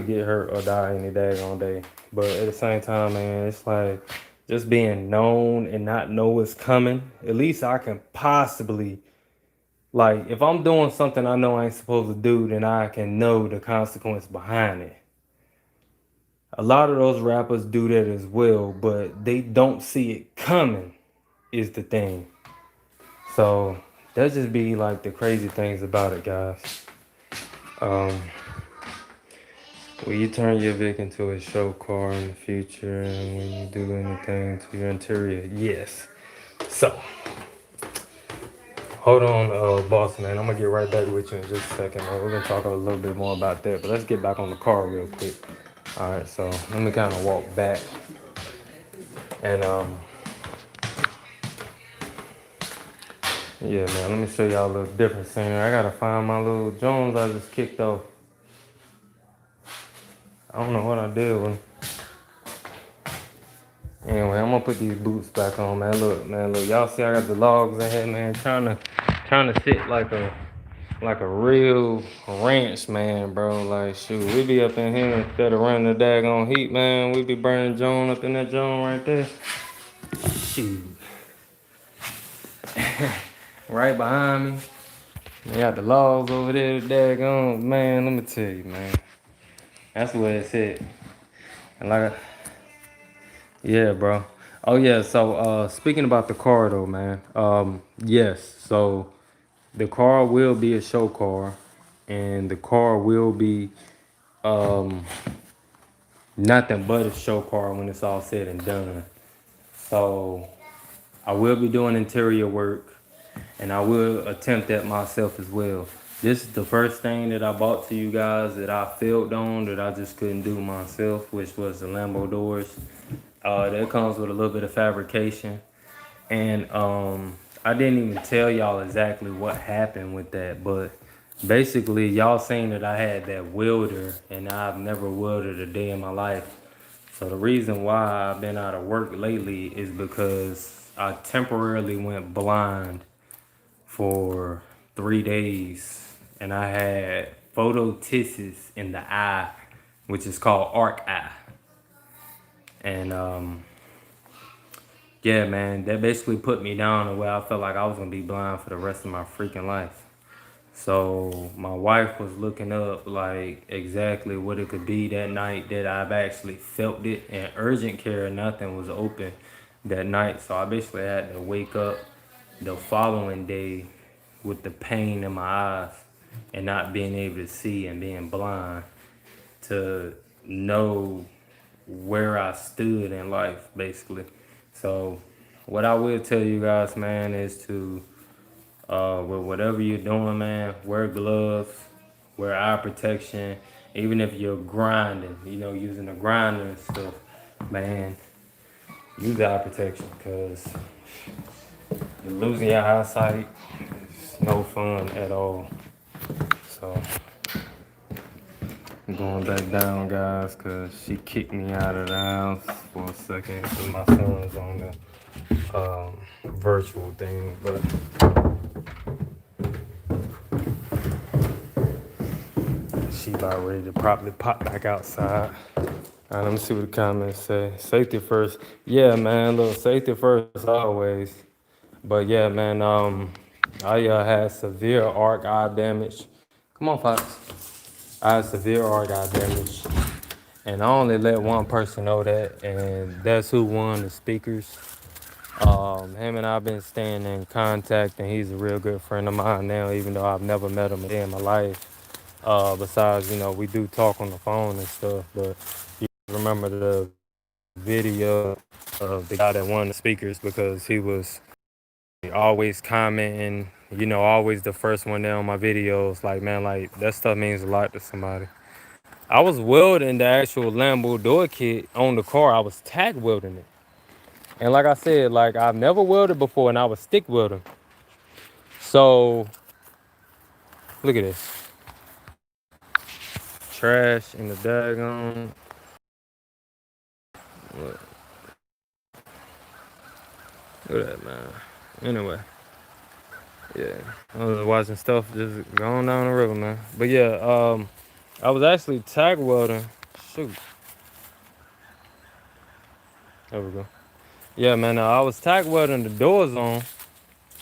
get hurt or die any daggone day. But at the same time, man, it's like just being known and not know what's coming. At least I can possibly, like, if I'm doing something I know I ain't supposed to do, then I can know the consequence behind it. A lot of those rappers do that as well, but they don't see it coming, is the thing. So that just be like the crazy things about it, guys. Um, Will you turn your Vic into a show car in the future, and when you do anything to your interior? Yes. So, hold on, boss man. I'm gonna get right back with you in just a second, man. We're gonna talk a little bit more about that, but let's get back on the car real quick. All right, so let me kind of walk back, and Yeah, man. Let me show y'all a little different scene. I gotta find my little Jones I just kicked off. I don't know what I did with 'em. Anyway, I'm gonna put these boots back on, man. Look, man, look. Y'all see I got the logs in here, man. Trying to sit like a real ranch man, bro. Like, shoot, we be up in here instead of running the daggone heat, man. We be burning Joan up in that Joan right there. Shoot, right behind me. They got the logs over there, daggone, man. Let me tell you, man. That's where it's at. And like, yeah, bro. Oh yeah. So, speaking about the car though, man. Yes. So the car will be a show car, and the car will be um nothing but a show car when it's all said and done. So I will be doing interior work, and I will attempt that myself as well. This is the first thing that I bought to you guys that I failed on that I just couldn't do myself, which was the Lambo doors. That comes with a little bit of fabrication, and I didn't even tell y'all exactly what happened with that, but basically y'all seen that I had that welder, and I've never welded a day in my life. So the reason why I've been out of work lately is because I temporarily went blind for 3 days, and I had phototisis in the eye, which is called arc eye. And yeah, man, that basically put me down to where I felt like I was gonna be blind for the rest of my freaking life. So my wife was looking up like exactly what it could be that night that I've actually felt it, and urgent care nothing was open that night. So I basically had to wake up the following day with the pain in my eyes and not being able to see and being blind to know where I stood in life, basically. So, what I will tell you guys, man, is to, with whatever you're doing, man, wear gloves, wear eye protection, even if you're grinding, using a grinder and stuff, man, use eye protection because you're losing your eyesight. It's no fun at all. So, I'm going back down, guys, because she kicked me out of the house for a second because my son's on the virtual thing. But she about ready to probably pop back outside. All right, let me see what the comments say. Safety first. Yeah, man, look, safety first always. But yeah, man, I had severe arc eye damage. Come on, Fox. I had severe arc eye damage. And I only let one person know that, and that's who won the speakers. Him and I've been staying in contact, and he's a real good friend of mine now, even though I've never met him a day in my life. Besides, we do talk on the phone and stuff, but you remember the video of the guy that won the speakers because he was always commenting, always the first one there on my videos. Like, man, like that stuff means a lot to somebody. I was welding the actual Lambo door kit on the car. I was tack welding it. And like I said, like I've never welded before and I was stick welding. So look at this. Trash in the daggone. Look, look at that, man. Anyway. Yeah. I was watching stuff just going down the river, man. But yeah, I was actually tack welding. Shoot. There we go. Yeah, man. I was tack welding the doors on.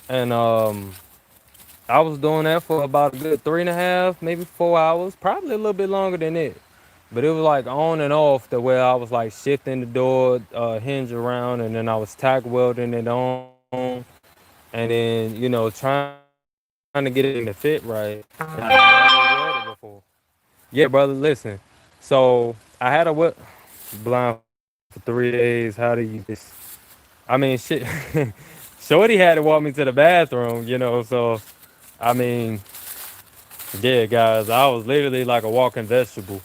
And I was doing that for about a good 3.5, maybe 4 hours, probably a little bit longer than it. But it was like on and off the way I was like shifting the door hinge around, and then I was tack welding it on, and then trying to get it to fit right. And I never welded before. Yeah, brother, listen. So I had a blind for 3 days. How do you just? I mean, shit. Shorty had to walk me to the bathroom, So I mean, yeah, guys, I was literally like a walking vegetable.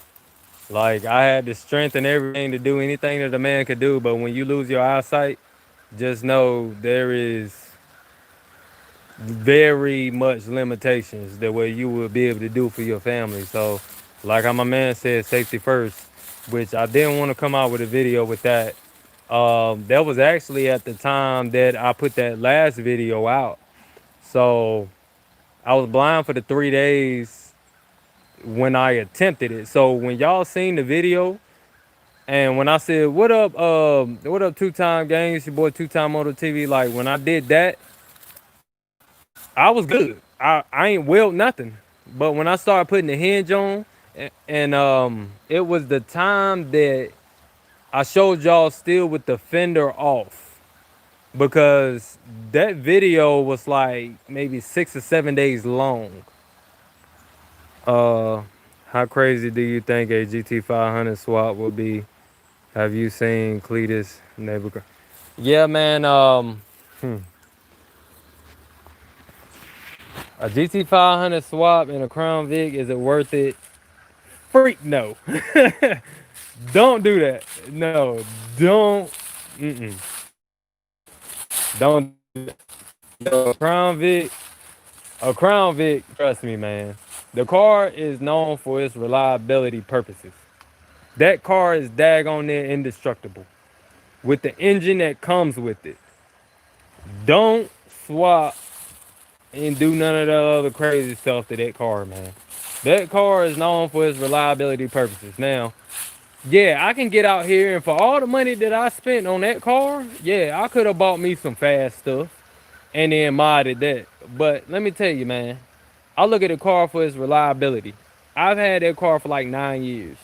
Like I had the strength and everything to do anything that a man could do, but when you lose your eyesight, just know there is very much limitations that way you will be able to do for your family. So, like how my man said, safety first, which I didn't want to come out with a video with that. That was actually at the time that I put that last video out. So I was blind for the 3 days when I attempted it. So when y'all seen the video and when I said, what up, two-time gang, it's your boy two-time Moto TV, like when I did that, I was good. I ain't weld nothing. But when I started putting the hinge on, and it was the time that I showed y'all still with the fender off. Because that video was like maybe 6 or 7 days long. Uh, how crazy do you think a GT 500 swap would be? Have you seen Cletus neighbor? Yeah, man. A GT 500 swap and a Crown Vic, is it worth it? Freak no. Don't do that. No, don't. Mm-mm. Don't. Yo, a Crown Vic. Trust me, man. The car is known for its reliability purposes. That car is daggone near indestructible with the engine that comes with it. Don't swap and do none of the other crazy stuff to that car, man. That car is known for its reliability purposes. Now, yeah, I can get out here and for all the money that I spent on that car, yeah, I could have bought me some fast stuff and then modded that. But let me tell you, man, I look at the car for its reliability. I've had that car for like 9 years.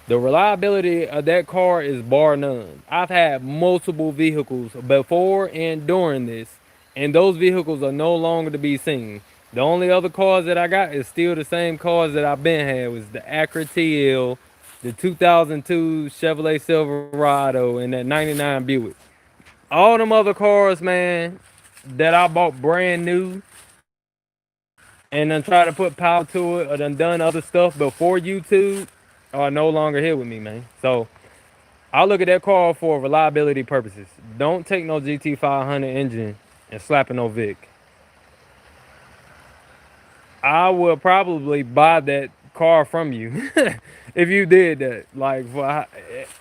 The reliability of that car is bar none. I've had multiple vehicles before and during this, and those vehicles are no longer to be seen. The only other cars that I got is still the same cars that I've been had was the Acura TL, the 2002 Chevrolet Silverado, and that 99 Buick. All them other cars, man, that I bought brand new and then try to put power to it or done other stuff before YouTube are no longer here with me, man. So I look at that car for reliability purposes. Don't take no GT 500 engine and slap it no Vic. I will probably buy that car from you if you did that. Like for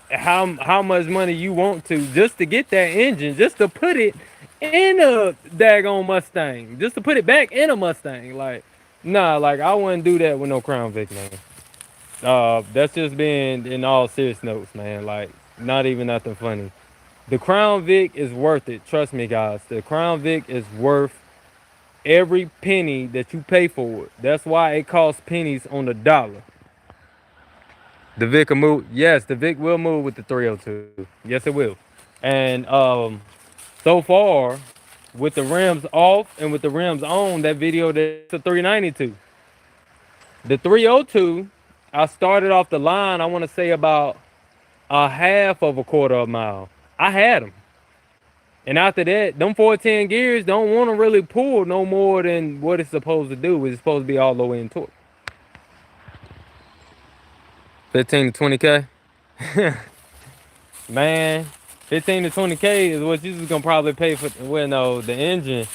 how much money you want to just to get that engine, just to put it in a daggone Mustang, just to put it back in a Mustang. Like nah, like I wouldn't do that with no Crown Vic, man. That's just being in all serious notes, man. Like not even nothing funny. The Crown Vic is worth it. Trust me, guys. The Crown Vic is worth every penny that you pay for it. That's why it costs pennies on the dollar. The Vic will move. Yes, the Vic will move with the 302. Yes, it will. And so far, with the rims off and with the rims on, that video that's a 392. The 302, I started off the line. I want to say about a half of a quarter of a mile. I had them. And after that, them 410 gears don't want to really pull no more than what it's supposed to do. It's supposed to be all the way in torque. 15 to 20K? Man, 15 to 20K is what you just gonna probably pay for. Well, no, the engine.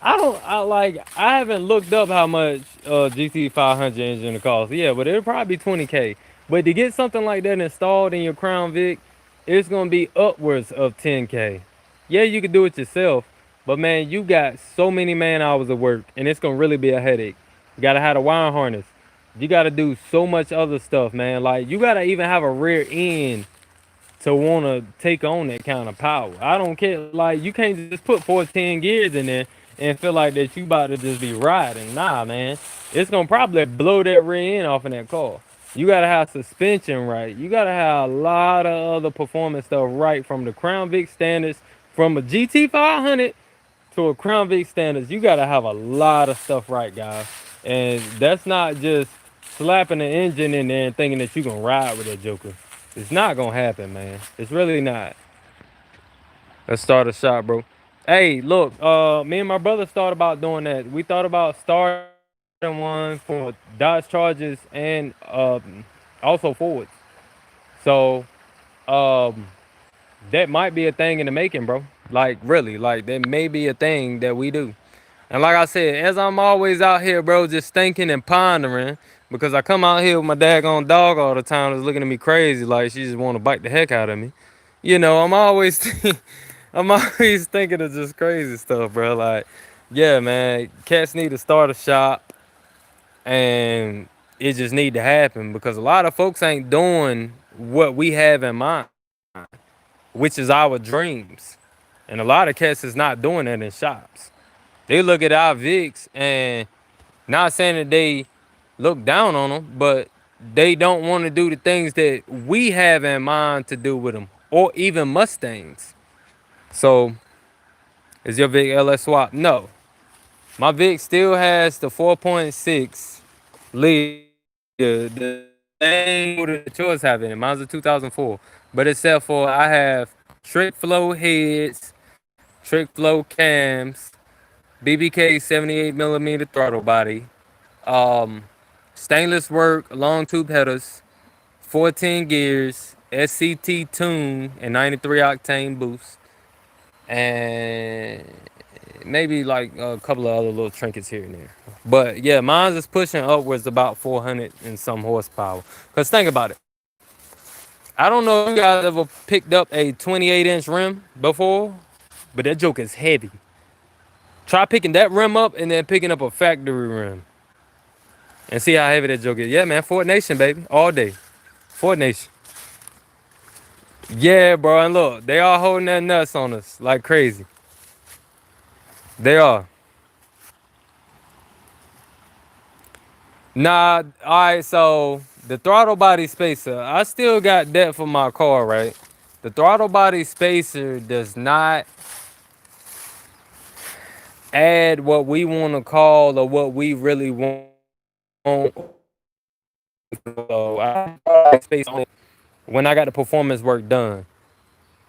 I haven't looked up how much GT 500 engine costs. Yeah, but it'll probably be 20K. But to get something like that installed in your Crown Vic, it's gonna be upwards of 10K. Yeah, you could do it yourself, but man, you got so many man hours of work, and it's gonna really be a headache. You gotta have a wire harness. You gotta do so much other stuff, man. Like you gotta even have a rear end to want to take on that kind of power. I don't care. Like you can't just put 14 gears in there and feel like that you about to just be riding. Nah, man. It's gonna probably blow that rear end off in that car. You gotta have suspension right. You gotta have a lot of other performance stuff right from the Crown Vic standards, from a GT 500 to a Crown Vic standards. You gotta have a lot of stuff right, guys. And that's not just slapping the engine in there and thinking that you can ride with that Joker. It's not gonna happen, man. It's really not. Let's start a shot, bro. Hey, look, me and my brother thought about doing that. We thought about starting one for Dodge Charges and also Fords. So um, that might be a thing in the making, bro. Like really, like that may be a thing that we do. And like I said, as I'm always out here, bro, just thinking and pondering, because I come out here with my daggone dog all the time that's looking at me crazy, like she just want to bite the heck out of me. You know, I'm always, I'm always thinking of just crazy stuff, bro. Like, yeah, man, cats need to start a shop, and it just need to happen because a lot of folks ain't doing what we have in mind, which is our dreams. And a lot of cats is not doing that in shops. They look at our Vics and not saying that they look down on them, but they don't want to do the things that we have in mind to do with them, or even Mustangs. So, is your Vic LS swap? No. My Vic still has the 4.6 lead, the same motor that yours have in it. Mine's a 2004. But except for I have trick flow heads, trick flow cams, BBK 78 millimeter throttle body, um, stainless work, long tube headers, 14 gears, SCT tune, and 93 octane boost, and maybe like a couple of other little trinkets here and there. But yeah, mine's is pushing upwards about 400 and some horsepower. Cause think about it. I don't know if you guys ever picked up a 28-inch rim before, but that joke is heavy. Try picking that rim up and then picking up a factory rim and see how heavy that joke is. Yeah, man, Fort Nation, baby, all day. Fort Nation. Yeah, bro, and look, they are holding their nuts on us like crazy. They are. Nah, all right, so the throttle body spacer, I still got that for my car, right? The throttle body spacer does not add what we want to call or what we really want. So I space on it when I got the performance work done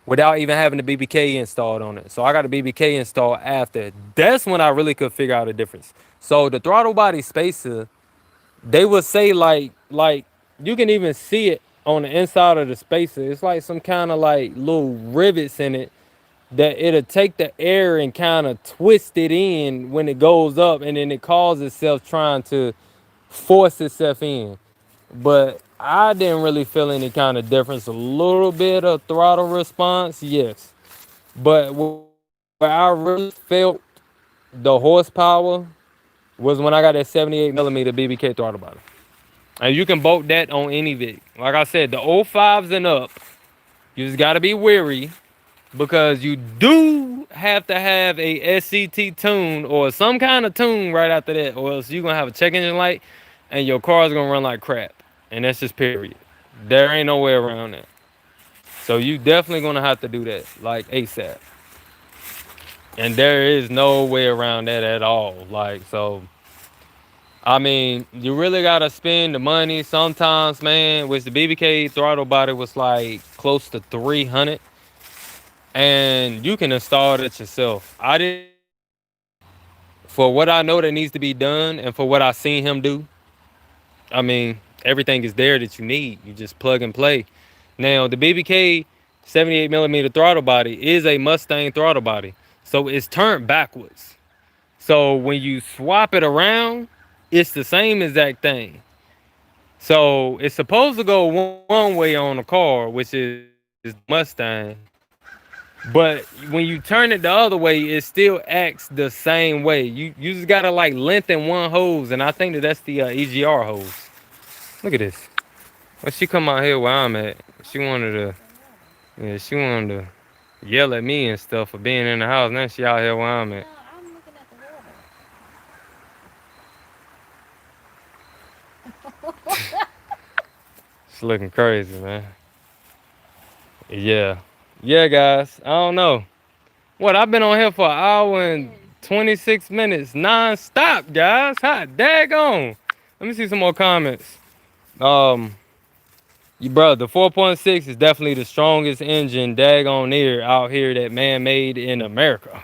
without even having the BBK installed on it. So I got the BBK installed after. That's when I really could figure out a difference. So the throttle body spacer, they would say like you can even see it on the inside of the spacer. It's like some kind of like little rivets in it that it'll take the air and kind of twist it in when it goes up, and then it calls itself trying to force itself in. But I didn't really feel any kind of difference. A little bit of throttle response, yes. But where I really felt the horsepower was when I got that 78 millimeter BBK throttle body. And you can bolt that on any Vic. Like I said, the 05s and up, you just gotta be wary because you do have to have a SCT tune or some kind of tune right after that, or else you're gonna have a check engine light and your car's gonna run like crap. And that's just period. There ain't no way around that. So you definitely gonna have to do that like ASAP. And there is no way around that at all. Like, so I mean, you really gotta spend the money sometimes, man. Which the BBK throttle body was like close to 300, and you can install it yourself. I did for what I know that needs to be done, and for what I seen him do. I mean, everything is there that you need. You just plug and play. Now, the BBK 78 millimeter throttle body is a Mustang throttle body, so it's turned backwards. So when you swap it around, it's the same exact thing. So it's supposed to go one way on the car, which is Mustang. But when you turn it the other way, it still acts the same way. You just gotta like lengthen one hose, and I think that that's the EGR hose. Look at this. Well, she come out here where I'm at. She wanted to, yeah, she wanted to yell at me and stuff for being in the house. Now she out here where I'm at. I'm looking at the water. She's looking crazy, man. Yeah. Yeah, guys. I don't know. What, I've been on here for an hour and 26 minutes non-stop, guys. Hot daggone. Let me see some more comments. Bro, the 4.6 is definitely the strongest engine daggone near out here that man made in America.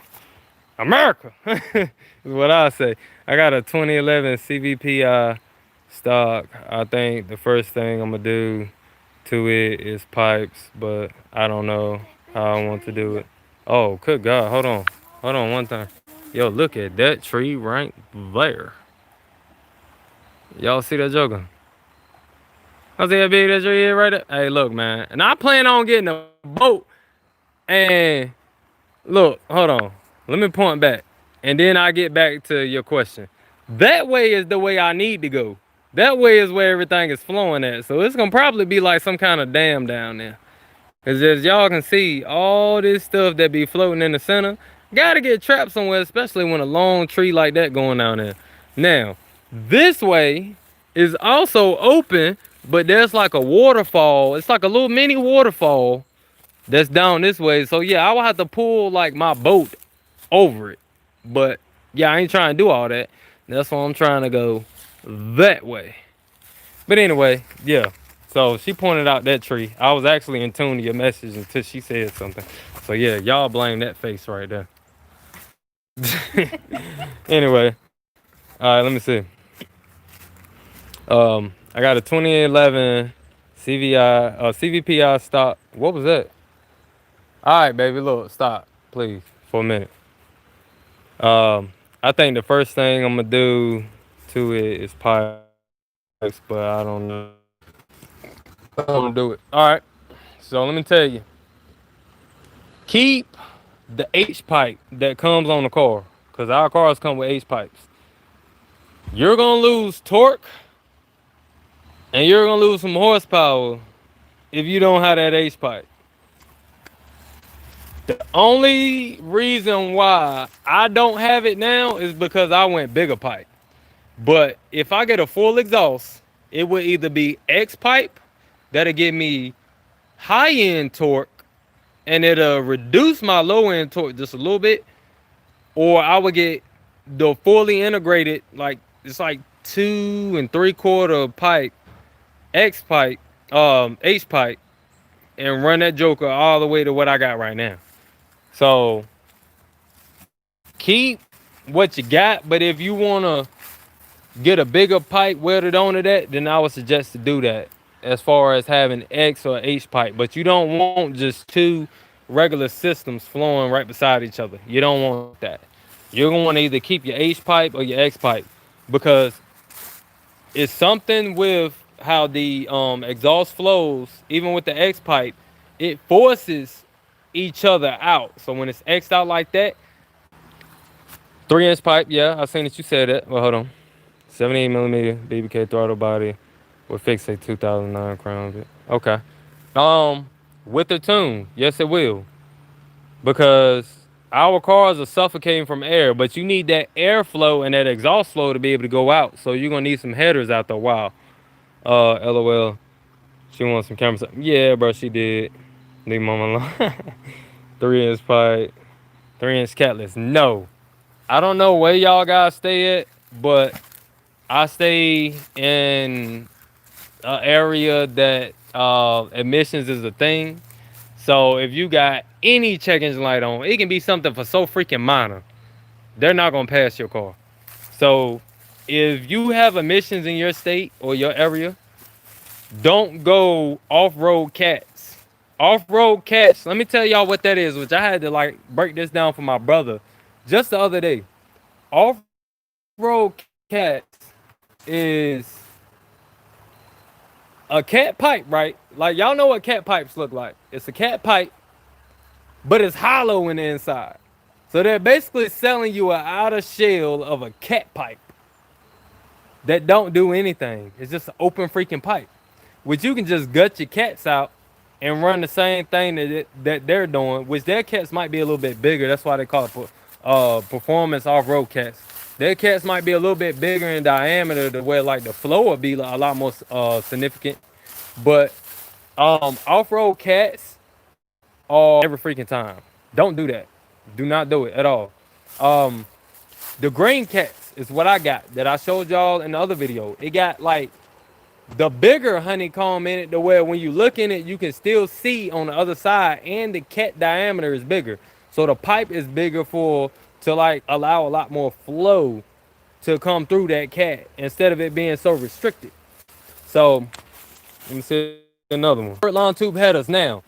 America is what I say. I got a 2011 CVPI stock. I think the first thing I'm gonna do to it is pipes, but I don't know how I want to do it. Oh, good God, hold on one thing. Yo, look at that tree right there. Y'all see that joker? I see how big that tree is right there. Hey, look, man. And I plan on getting a boat. And look, hold on. Let me point back. And then I get back to your question. That way is the way I need to go. That way is where everything is flowing at. So it's gonna probably be like some kind of dam down there. Cause as y'all can see, all this stuff that be floating in the center gotta get trapped somewhere, especially when a long tree like that going down there. Now, this way is also open, but there's like a waterfall. It's like a little mini waterfall that's down this way. So yeah, I will have to pull like my boat over it. But yeah, I ain't trying to do all that. That's why I'm trying to go that way. But anyway, yeah. So she pointed out that tree. I was actually in tune to your message until she said something. So yeah, y'all blame that face right there. Anyway, all right, let me see. I got a 2011 CVPI stock. What was that? All right, baby, look, stop, please, for a minute. I think the first thing I'm gonna do to it is pipes, but I don't know. I'm gonna do it. All right. So let me tell you, keep the H pipe that comes on the car, cause our cars come with H pipes. You're gonna lose torque, and you're gonna lose some horsepower if you don't have that H pipe. The only reason why I don't have it now is because I went bigger pipe. But if I get a full exhaust, it would either be X pipe that'll give me high end torque and it'll reduce my low end torque just a little bit, or I would get the fully integrated, like it's like 2 3/4 pipe, X pipe, H pipe, and run that joker all the way to what I got right now. So keep what you got, but if you wanna get a bigger pipe welded onto that, then I would suggest to do that as far as having X or H pipe. But you don't want just two regular systems flowing right beside each other. You don't want that. You're going to want to either keep your H pipe or your X pipe, because it's something with how the exhaust flows, even with the X pipe, it forces each other out. So when it's X'd out like that, 3-inch pipe, yeah, I seen that you said that. Well, hold on. 78mm BBK throttle body with fixate 2009 crown bit. Okay. With the tune, yes it will, because our cars are suffocating from air, but you need that airflow and that exhaust flow to be able to go out. So you're gonna need some headers after a while. LOL. She wants some cameras. Yeah, bro, she did. Leave mama alone. 3-inch pipe, 3-inch catless. No, I don't know where y'all guys stay at, but I stay in an area that emissions is a thing. So if you got any check engine light on, it can be something for so freaking minor, they're not gonna pass your car. So if you have emissions in your state or your area, don't go off-road cats. Off-road cats, let me tell y'all what that is, which I had to like break this down for my brother just the other day. Off-road cats is a cat pipe, right? Like y'all know what cat pipes look like. It's a cat pipe, but it's hollow in the inside. So they're basically selling you an outer shell of a cat pipe that don't do anything. It's just an open freaking pipe, which you can just gut your cats out and run the same thing that they're doing, which their cats might be a little bit bigger. That's why they call it performance off-road cats. Their cats might be a little bit bigger in diameter to where like the flow would be a lot more significant. But off-road cats are every freaking time. Don't do that. Do not do it at all. The green cats is what I got that I showed y'all in the other video. It got like the bigger honeycomb in it to where when you look in it, you can still see on the other side, and the cat diameter is bigger. So the pipe is bigger to like allow a lot more flow to come through that cat instead of it being so restricted. So let me see another one. Long tube headers. Now,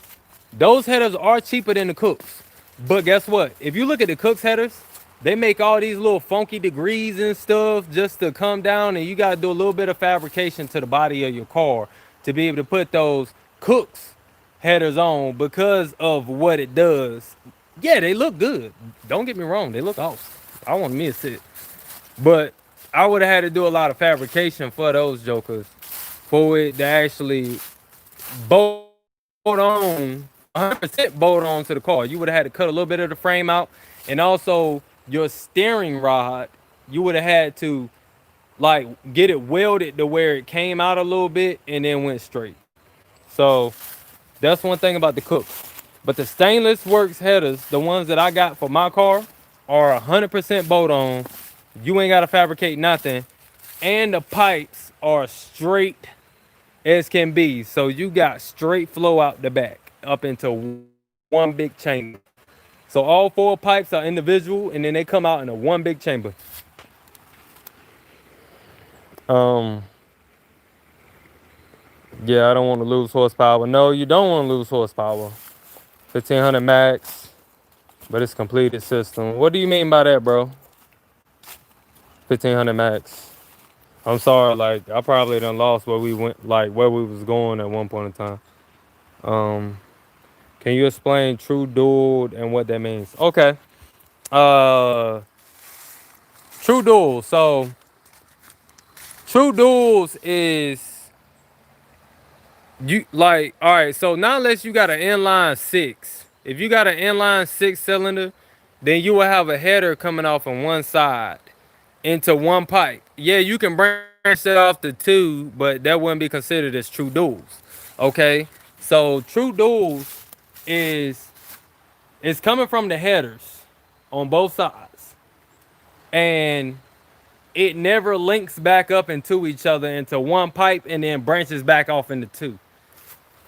those headers are cheaper than the Cooks. But guess what? If you look at the Cooks headers, they make all these little funky degrees and stuff just to come down, and you got to do a little bit of fabrication to the body of your car to be able to put those Cooks headers on because of what it does. Yeah, they look good. Don't get me wrong, they look awesome. I want to miss it. But I would have had to do a lot of fabrication for those jokers for it to actually bolt on 100% bolt on to the car. You would have had to cut a little bit of the frame out, and also your steering rod, you would have had to like get it welded to where it came out a little bit and then went straight. So that's one thing about the Cooks. But the stainless works headers, the ones that I got for my car, are 100% bolt on. You ain't got to fabricate nothing. And the pipes are straight as can be. So you got straight flow out the back up into one big chamber. So all 4 pipes are individual, and then they come out in a one big chamber. Um, yeah, I don't want to lose horsepower. No, you don't want to lose horsepower. 1500 max, but it's completed system. What do you mean by that, bro? 1500 max. I'm sorry, like I probably done lost where we went, like where we was going at one point in time. Um, can you explain true dual and what that means? Okay. Uh, true dual. So true duels is you like all right. So not unless you got an inline 6. If you got an inline 6 cylinder, then you will have a header coming off on one side into one pipe. Yeah, you can branch it off to 2, but that wouldn't be considered as true duels. Okay, so true duels is it's coming from the headers on both sides, and it never links back up into each other into one pipe and then branches back off into 2.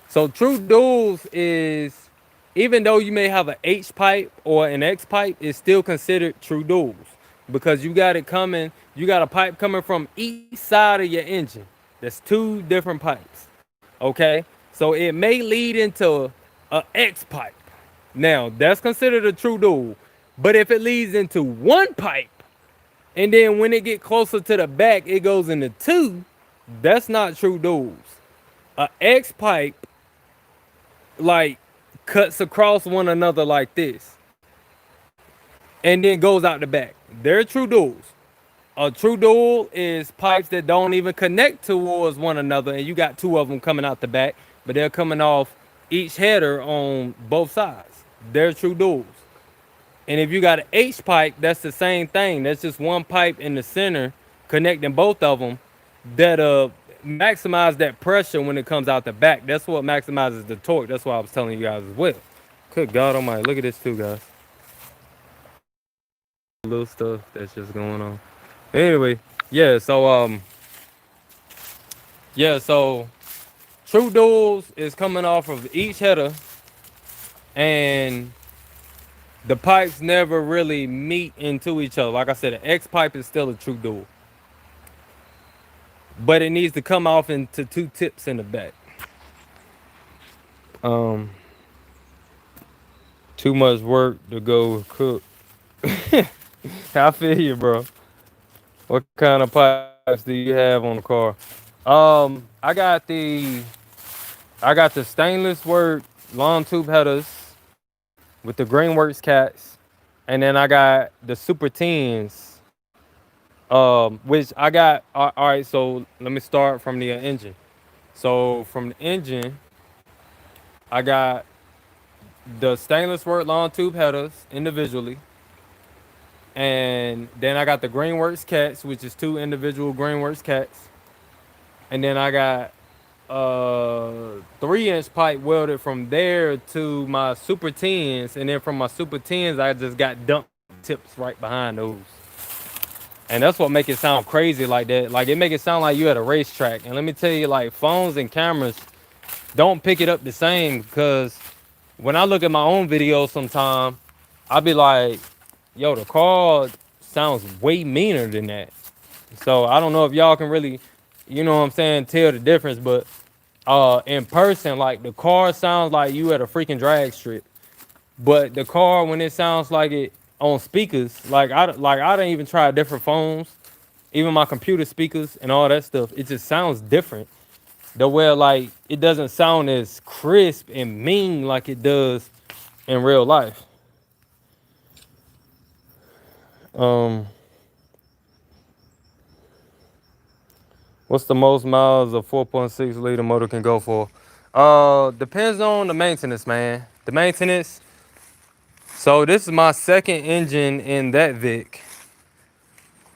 So true duels is, even though you may have an H pipe or an X pipe, it's still considered true duels because you got it coming, you got a pipe coming from each side of your engine. That's 2 different pipes. Okay, so it may lead into a X pipe. Now that's considered a true duel. But if it leads into one pipe, and then when it get closer to the back, it goes into 2, that's not true duels. A X pipe like cuts across one another like this and then goes out the back. They're true duels. A true duel is pipes that don't even connect towards one another, and you got 2 of them coming out the back, but they're coming off each header on both sides. They're true duels. And if you got an H pipe, that's the same thing. That's just one pipe in the center connecting both of them that maximize that pressure when it comes out the back. That's what maximizes the torque. That's what I was telling you guys as well. Good God Almighty, look at this too, guys. Little stuff that's just going on. Anyway, so true duels is coming off of each header, and the pipes never really meet into each other. Like I said, an X pipe is still a true duel, but it needs to come off into 2 tips in the back. Too much work to go cook. I feel you, bro. What kind of pipes do you have on the car? I got the stainless work long tube headers with the Greenworks cats, and then I got the Super 10s, which I got. All right, so let me start from the engine. So from the engine, I got the stainless work long tube headers individually, and then I got the Greenworks cats, which is 2 individual Greenworks cats, and then I got 3-inch pipe welded from there to my Super 10s, and then from my Super 10s I just got dump tips right behind those. And that's what make it sound crazy like that. Like it make it sound like you at a racetrack. And let me tell you, like phones and cameras don't pick it up the same, because when I look at my own videos sometime, I be like, yo, the car sounds way meaner than that. So I don't know if y'all can really, you know what I'm saying, tell the difference, but in person, like the car sounds like you at a freaking drag strip. But the car, when it sounds like it on speakers. Like I didn't even try different phones, even my computer speakers and all that stuff. It just sounds different. The way like it doesn't sound as crisp and mean like it does in real life. Um, what's the most miles a 4.6 liter motor can go for? Depends on the maintenance, man. The maintenance. So this is my second engine in that Vic,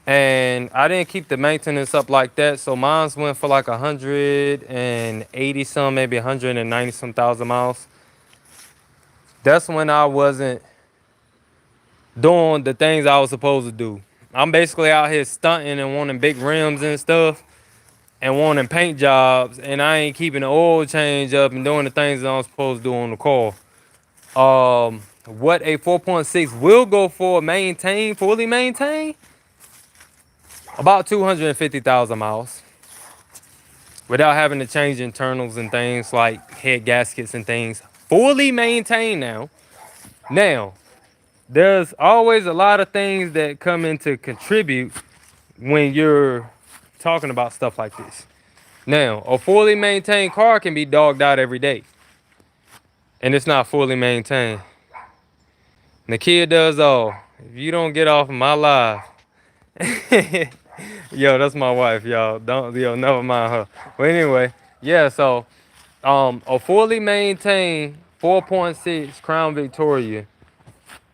and I didn't keep the maintenance up like that. So mine's went for like 180 some, maybe 190 some thousand miles. That's when I wasn't doing the things I was supposed to do. I'm basically out here stunting and wanting big rims and stuff and wanting paint jobs, and I ain't keeping the oil change up and doing the things that I'm supposed to do on the car. What a 4.6 will go for fully maintained, about 250,000 miles without having to change internals and things like head gaskets and things. Fully maintained now. Now, there's always a lot of things that come into contribute when you're talking about stuff like this. Now, a fully maintained car can be dogged out every day, and it's not fully maintained. And the kid does all. If you don't get off of my live, yo, that's my wife, y'all. Don't, yo, never mind her. But anyway, yeah. So, a fully maintained 4.6 Crown Victoria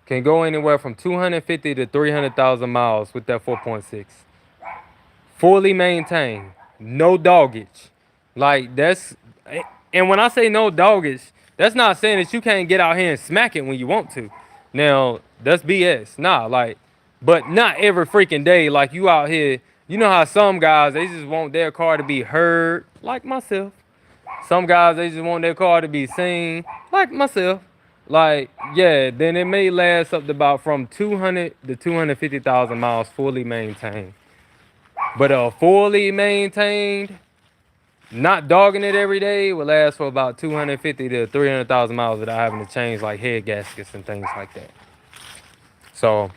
can go anywhere from 250 to 300,000 miles with that 4.6. Fully maintained, no doggage. Like that's, and when I say no doggage, that's not saying that you can't get out here and smack it when you want to. Now that's BS. Nah, like, but not every freaking day. Like you out here, you know how some guys they just want their car to be heard, like myself. Some guys they just want their car to be seen, like myself. Like yeah, then it may last up to about from 200 to 250,000 miles fully maintained. But a fully maintained, not dogging it every day, will last for about 250 to 300,000 miles without having to change like head gaskets and things like that. So,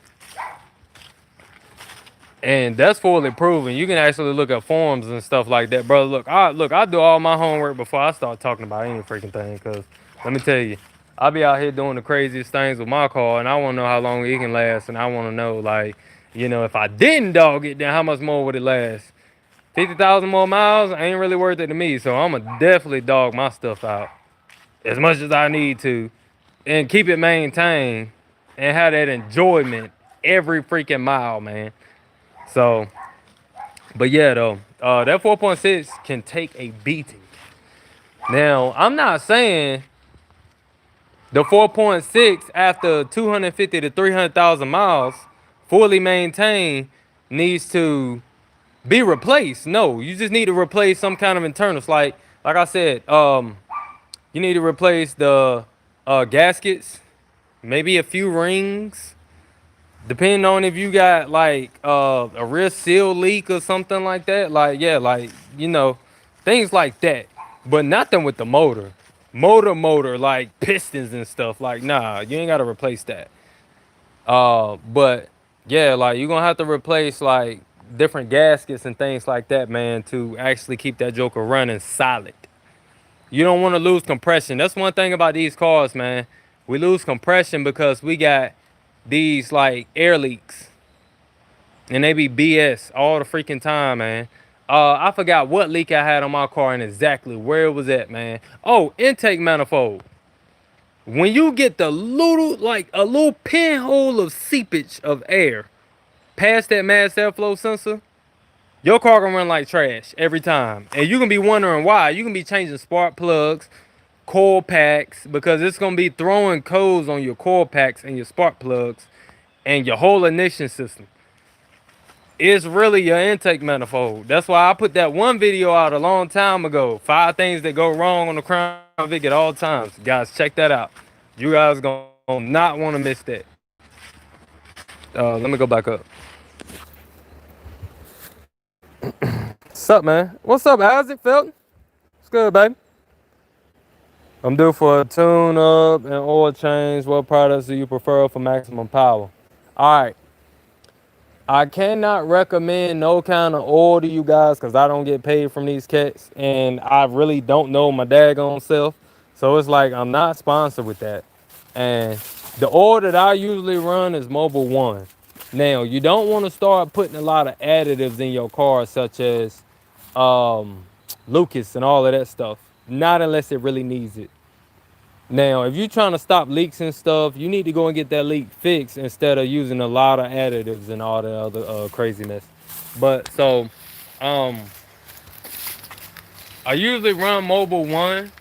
and that's fully proven. You can actually look at forums and stuff like that, bro. I do all my homework before I start talking about any freaking thing. Cause let me tell you, I be out here doing the craziest things with my car, and I want to know how long it can last, and I want to know like, if I didn't dog it, then how much more would it last? 50,000 more miles ain't really worth it to me, so I'm gonna definitely dog my stuff out as much as I need to and keep it maintained and have that enjoyment every freaking mile, man. So, but yeah, though, that 4.6 can take a beating. Now, I'm not saying the 4.6 after 250 to 300,000 miles fully maintained needs to be replaced. No, you just need to replace some kind of internals. Like I said, you need to replace the gaskets, maybe a few rings, depending on if you got like a rear seal leak or something like that. Like yeah, like things like that. But nothing with the motor. Motor, like pistons and stuff. Like nah, you ain't gotta replace that. But yeah, like you're gonna have to replace like different gaskets and things like that, man, to actually keep that joker running solid. You don't want to lose compression. That's one thing about these cars, man. We lose compression because we got these like air leaks, and they be BS all the freaking time, man. I forgot what leak I had on my car and exactly where it was at, man. Oh, intake manifold. When you get the little, like a little pinhole of seepage of air past that mass airflow sensor, your car gonna run like trash every time. And you can be wondering why. You can be changing spark plugs, coil packs, because it's gonna be throwing codes on your coil packs and your spark plugs and your whole ignition system. It's really your intake manifold. That's why I put that one video out a long time ago. 5 things that go wrong on the Crown Vic at all times. Guys, check that out. You guys gonna not want to miss that. Let me go back up. What's up, man? What's up, Isaac Felton? What's good, baby? I'm due for a tune-up and oil change. What products do you prefer for maximum power? All right. I cannot recommend no kind of oil to you guys because I don't get paid from these cats, and I really don't know my daggone self. So it's like I'm not sponsored with that. And the oil that I usually run is Mobile One. Now you don't want to start putting a lot of additives in your car, such as um, Lucas and all of that stuff. Not unless it really needs it. Now, if you're trying to stop leaks and stuff, you need to go and get that leak fixed instead of using a lot of additives and all the other craziness. But so, um, I usually run Mobile One.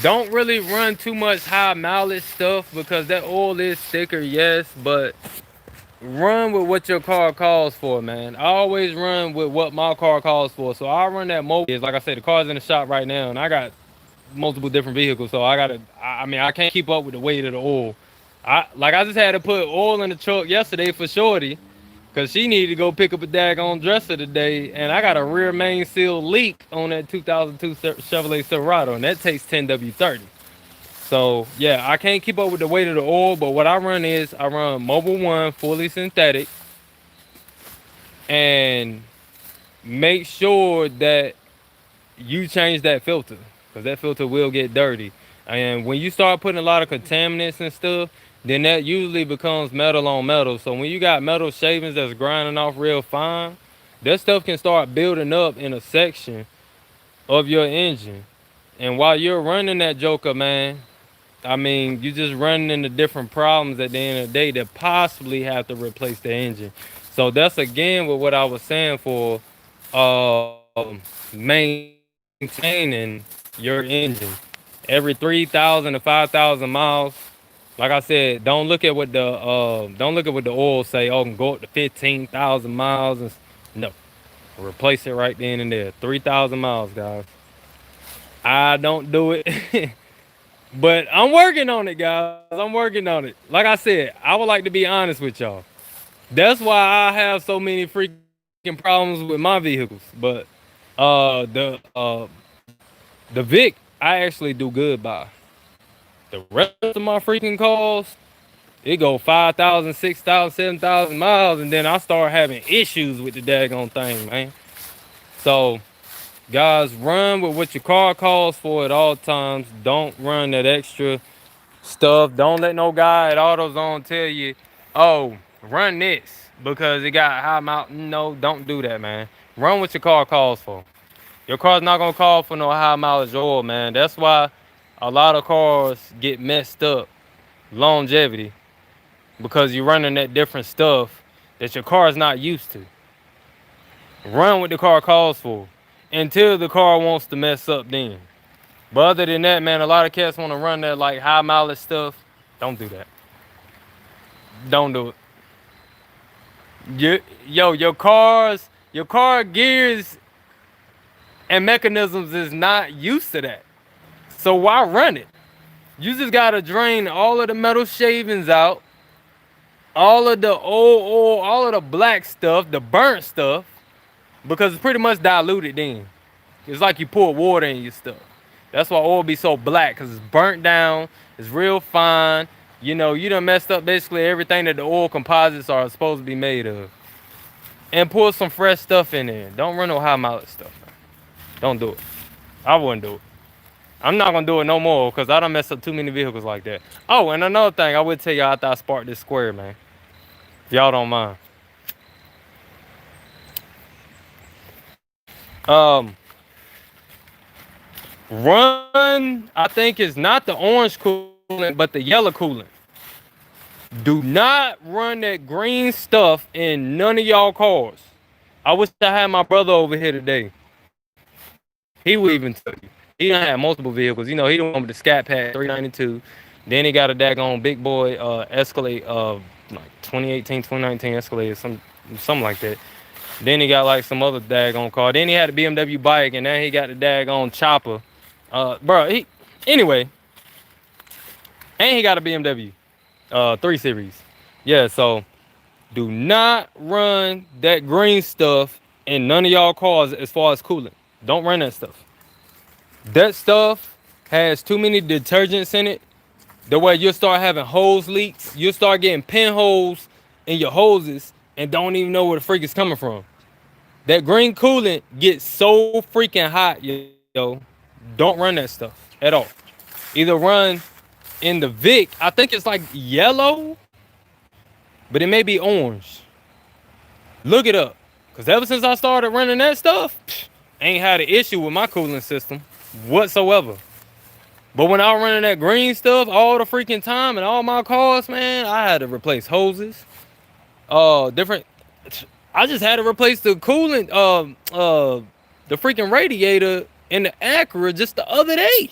Don't really run too much high mileage stuff because that oil is thicker, yes, but run with what your car calls for, man. I always run with what my car calls for. So I run that Mobile. Like I said, the car's in the shop right now, and I got multiple different vehicles, so I gotta. I mean, I can't keep up with the weight of the oil. I just had to put oil in the truck yesterday for Shorty, cause she needed to go pick up a daggone dresser today, and I got a rear main seal leak on that 2002 Chevrolet Silverado, and that takes 10W30. So yeah, I can't keep up with the weight of the oil, but what I run is I run Mobile One fully synthetic, and make sure that you change that filter because that filter will get dirty. And when you start putting a lot of contaminants and stuff, then that usually becomes metal on metal. So when you got metal shavings that's grinding off real fine, that stuff can start building up in a section of your engine. And while you're running that joker, man, I mean, you just running into different problems at the end of the day that possibly have to replace the engine. So that's again with what I was saying for maintaining your engine. Every 3,000 to 5,000 miles, like I said, don't look at what the oil say. Oh, can go up to 15,000 miles. And no, replace it right then and there. 3,000 miles, guys. I don't do it. But I'm working on it, guys. I'm working on it. Like I said, I would like to be honest with y'all. That's why I have so many freaking problems with my vehicles. But the Vic, I actually do good by. The rest of my freaking cars, it go 5,000, 6,000, 7,000 miles, and then I start having issues with the daggone thing, man. So, guys, run with what your car calls for at all times. Don't run that extra stuff. Don't let no guy at AutoZone tell you, oh, run this because it got high mountain. No, don't do that, man. Run what your car calls for. Your car's not gonna call for no high mileage oil, man. That's why a lot of cars get messed up longevity because you're running that different stuff that your car is not used to. Run what the car calls for until the car wants to mess up then. But other than that, man, a lot of cats want to run that like high mileage stuff. Don't do that. Don't do it. Your car gears and mechanisms is not used to that. So why run it? You just gotta drain all of the metal shavings out, all of the old oil, all of the black stuff, the burnt stuff, because it's pretty much diluted then. It's like you pour water in your stuff. That's why oil be so black, because it's burnt down, it's real fine. You know, you done messed up basically everything that the oil composites are supposed to be made of. And pour some fresh stuff in there. Don't run no high mileage stuff, man. Don't do it. I wouldn't do it. I'm not gonna do it no more because I done messed up too many vehicles like that. Oh, and another thing I would tell y'all after I sparked this square, man. If y'all don't mind. Um, Run, I think it's not the orange coolant, but the yellow coolant. Do not run that green stuff in none of y'all cars. I wish I had my brother over here today. He would even tell you. He done had multiple vehicles. You know, he the one with the Scat Pack 392. Then he got a daggone big boy Escalade, like 2018, 2019 Escalade, something like that. Then he got like some other daggone car. Then he had a BMW bike, and then he got the daggone chopper. Anyway, and he got a BMW 3 Series. Yeah, so do not run that green stuff in none of y'all cars as far as coolant. Don't run that stuff. That stuff has too many detergents in it. The way you'll start having hose leaks. You'll start getting pinholes in your hoses and don't even know where the freak is coming from. That green coolant gets so freaking hot, yo. Don't run that stuff at all. Either run in the Vic. I think it's like yellow, but it may be orange. Look it up. Cause ever since I started running that stuff, ain't had an issue with my cooling system whatsoever. But when I was running that green stuff all the freaking time and all my cars, man, I had to replace hoses. Different. I just had to replace the coolant, the freaking radiator in the Acura just the other day.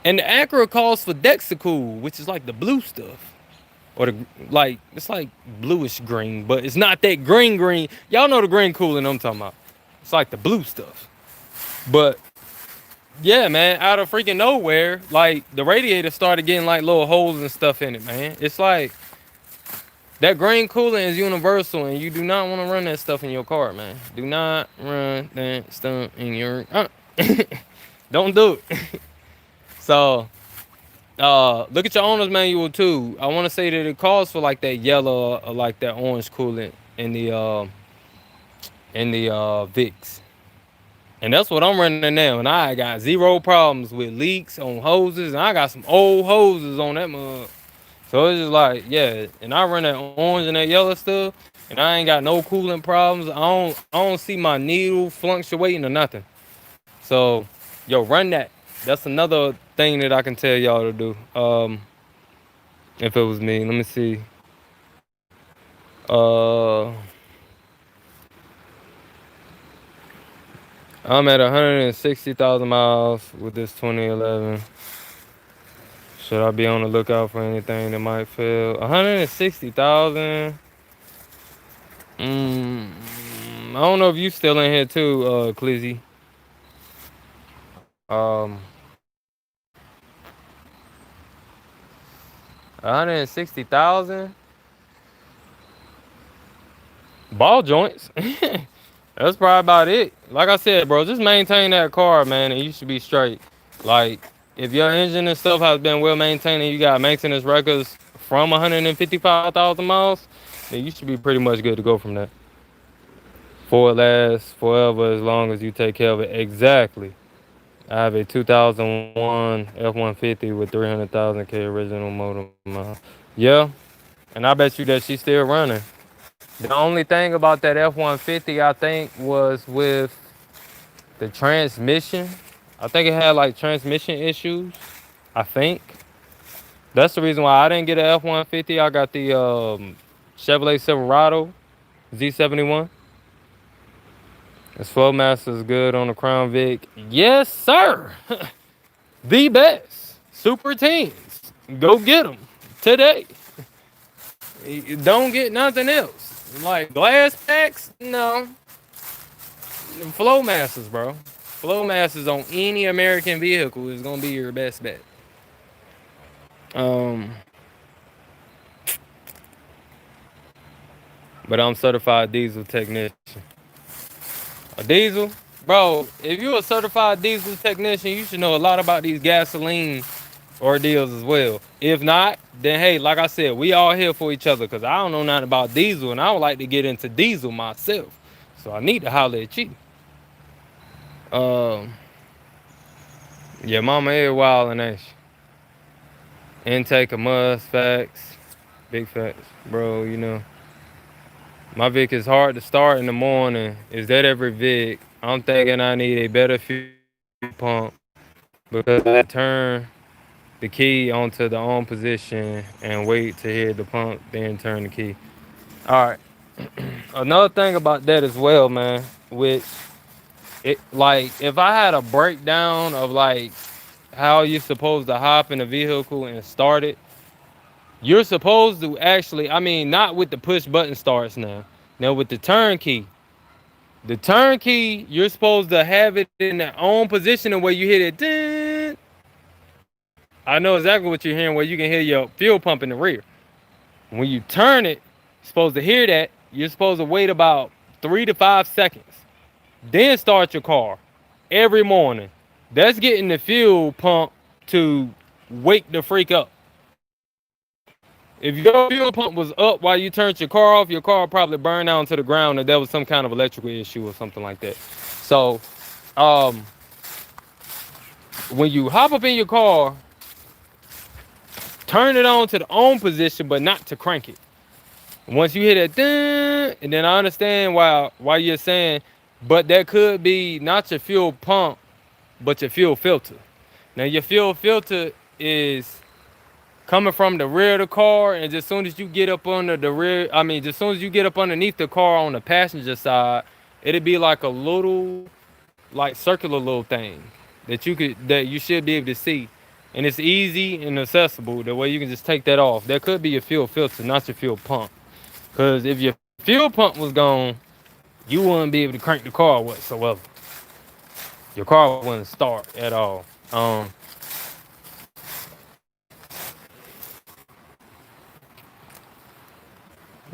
And the Acura calls for Dexacool, which is like the blue stuff. Or the like, it's like bluish green, but it's not that green. Y'all know the green coolant I'm talking about. It's like the blue stuff. But yeah, man, out of freaking nowhere, like the radiator started getting like little holes and stuff in it, man. It's like that green coolant is universal, and you do not want to run that stuff in your car, man. Do not run that stuff in your. Don't do it. So, look at your owner's manual too. I want to say that it calls for like that yellow or like that orange coolant in the Vicks. And that's what I'm running now. And I got zero problems with leaks on hoses. And I got some old hoses on that mug. So it's just like, yeah. And I run that orange and that yellow stuff. And I ain't got no coolant problems. I don't see my needle fluctuating or nothing. So, yo, run that. That's another thing that I can tell y'all to do. If it was me. Let me see. I'm at 160,000 miles with this 2011. Should I be on the lookout for anything that might fail? 160,000. I don't know if you still in here too, Clizzy. 160,000 ball joints. That's probably about it. Like I said, bro, just maintain that car, man, and you should be straight. Like, if your engine and stuff has been well maintained and you got maintenance records from 155,000 miles, then you should be pretty much good to go from there. For it lasts forever as long as you take care of it. Exactly. I have a 2001 F-150 with 300,000 K original motor miles. Yeah, and I bet you that she's still running. The only thing about that F-150, I think, was with the transmission. I think it had like transmission issues. I think. That's the reason why I didn't get an F-150. I got the Chevrolet Silverado Z71. This Flowmaster is good on the Crown Vic. Yes, sir. The best. Super teens. Go get them today. Don't get nothing else. Like glass packs, no. Flowmasters, bro. Flowmasters on any American vehicle is gonna be your best bet. But I'm certified diesel technician. A diesel, bro. If you're a certified diesel technician, you should know a lot about these gasoline ordeals as well. If not, then hey, like I said, we all here for each other because I don't know nothing about diesel and I would like to get into diesel myself. So I need to holler at you. Yeah, mama is wild and that. Intake of must, facts, big facts, bro. You know, my Vic is hard to start in the morning. Is that every Vic? I'm thinking I need a better fuel pump because I turn the key onto the on position and wait to hear the pump, then turn the key. All right. Another thing about that as well, man, which it like if I had a breakdown of like how you're supposed to hop in a vehicle and start it, you're supposed to actually, I mean, not with the push button starts now. Now with the turnkey. The turnkey, you're supposed to have it in the on position and where you hit it. Ding. I know exactly what you're hearing, where you can hear your fuel pump in the rear. When you turn it, you're supposed to hear that. You're supposed to wait about 3 to 5 seconds. Then start your car every morning. That's getting the fuel pump to wake the freak up. If your fuel pump was up while you turned your car off, your car probably burned down to the ground, and there was some kind of electrical issue or something like that. So, um, when you hop up in your car, turn it on to the on position, but not to crank it. Once you hit that, ding, and then I understand why you're saying, but that could be not your fuel pump, but your fuel filter. Now your fuel filter is coming from the rear of the car, and just soon as you get up under the rear, I mean, just soon as you get up underneath the car on the passenger side, it'd be like a little, like circular little thing that you should be able to see, and it's easy and accessible. The way you can just take that off. That could be your fuel filter, not your fuel pump. Cause if your fuel pump was gone, you wouldn't be able to crank the car whatsoever. Your car wouldn't start at all.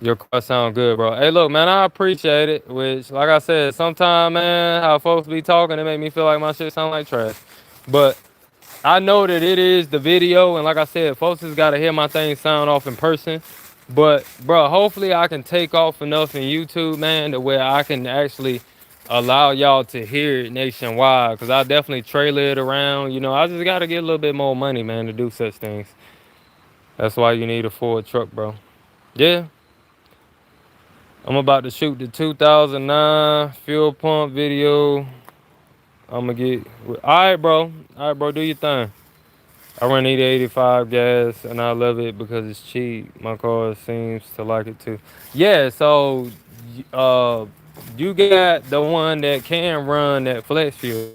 Your car sound good, bro. Hey, look, man, I appreciate it. Which, like I said, sometimes, man, how folks be talking, it make me feel like my shit sound like trash. But I know that it is the video, and like I said, folks just gotta hear my thing sound off in person. But, bro, hopefully I can take off enough in YouTube, man, to where I can actually allow y'all to hear it nationwide. Cause I definitely trailer it around. You know, I just gotta get a little bit more money, man, to do such things. That's why you need a Ford truck, bro. Yeah. I'm about to shoot the 2009 fuel pump video. I'm gonna get. All right, bro. Do your thing. I run 85 gas, and I love it because it's cheap. My car seems to like it too. Yeah. So, uh, you got the one that can run that flex fuel,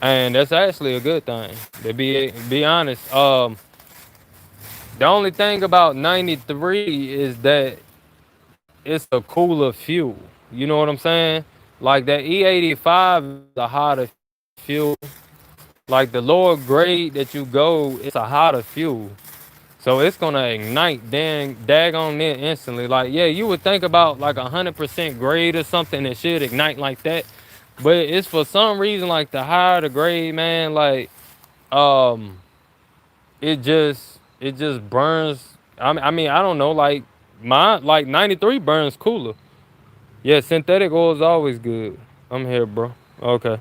and that's actually a good thing. To be honest. The only thing about 93 is that it's a cooler fuel. You know what I'm saying? Like that E85 is a hotter fuel. Like the lower grade that you go, it's a hotter fuel. So it's gonna ignite daggone it instantly. Like, yeah, you would think about like 100% grade or something that should ignite like that. But it's for some reason like the higher the grade, man, like um it just burns. I mean, I don't know, like my like 93 burns cooler. Yeah, synthetic oil is always good. I'm here, bro. Okay.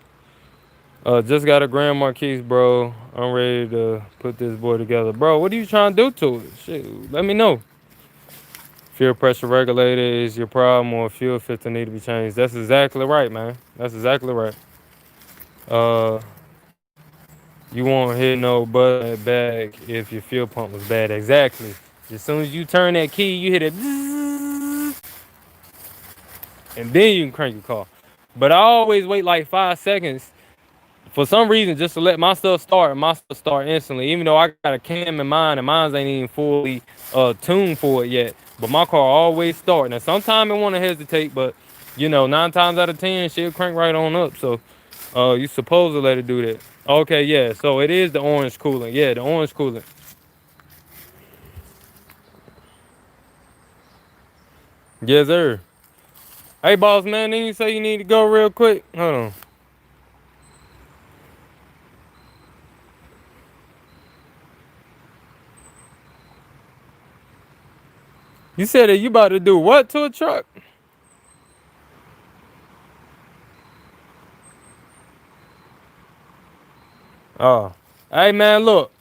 Just got a Grand Marquis, bro. I'm ready to put this boy together. Bro, what are you trying to do to it? Shit, let me know. Fuel pressure regulator is your problem, or fuel filter need to be changed. That's exactly right, man. That's exactly right. Uh, you won't hit no button back if your fuel pump was bad. Exactly. As soon as you turn that key, you hit it, and then you can crank your car. But I always wait like 5 seconds for some reason just to let my stuff start, and my stuff start instantly. Even though I got a cam in mine, and mine ain't even fully tuned for it yet. But my car always start. Now sometimes it want to hesitate, but you know, 9 times out of 10, she'll crank right on up. So you supposed to let it do that. Okay, yeah. So it is the orange coolant. Yeah, the orange coolant. Yes, sir. Hey, boss man, didn't you say you need to go real quick? Hold on. You said that you about to do what to a truck? Oh. Hey man, look.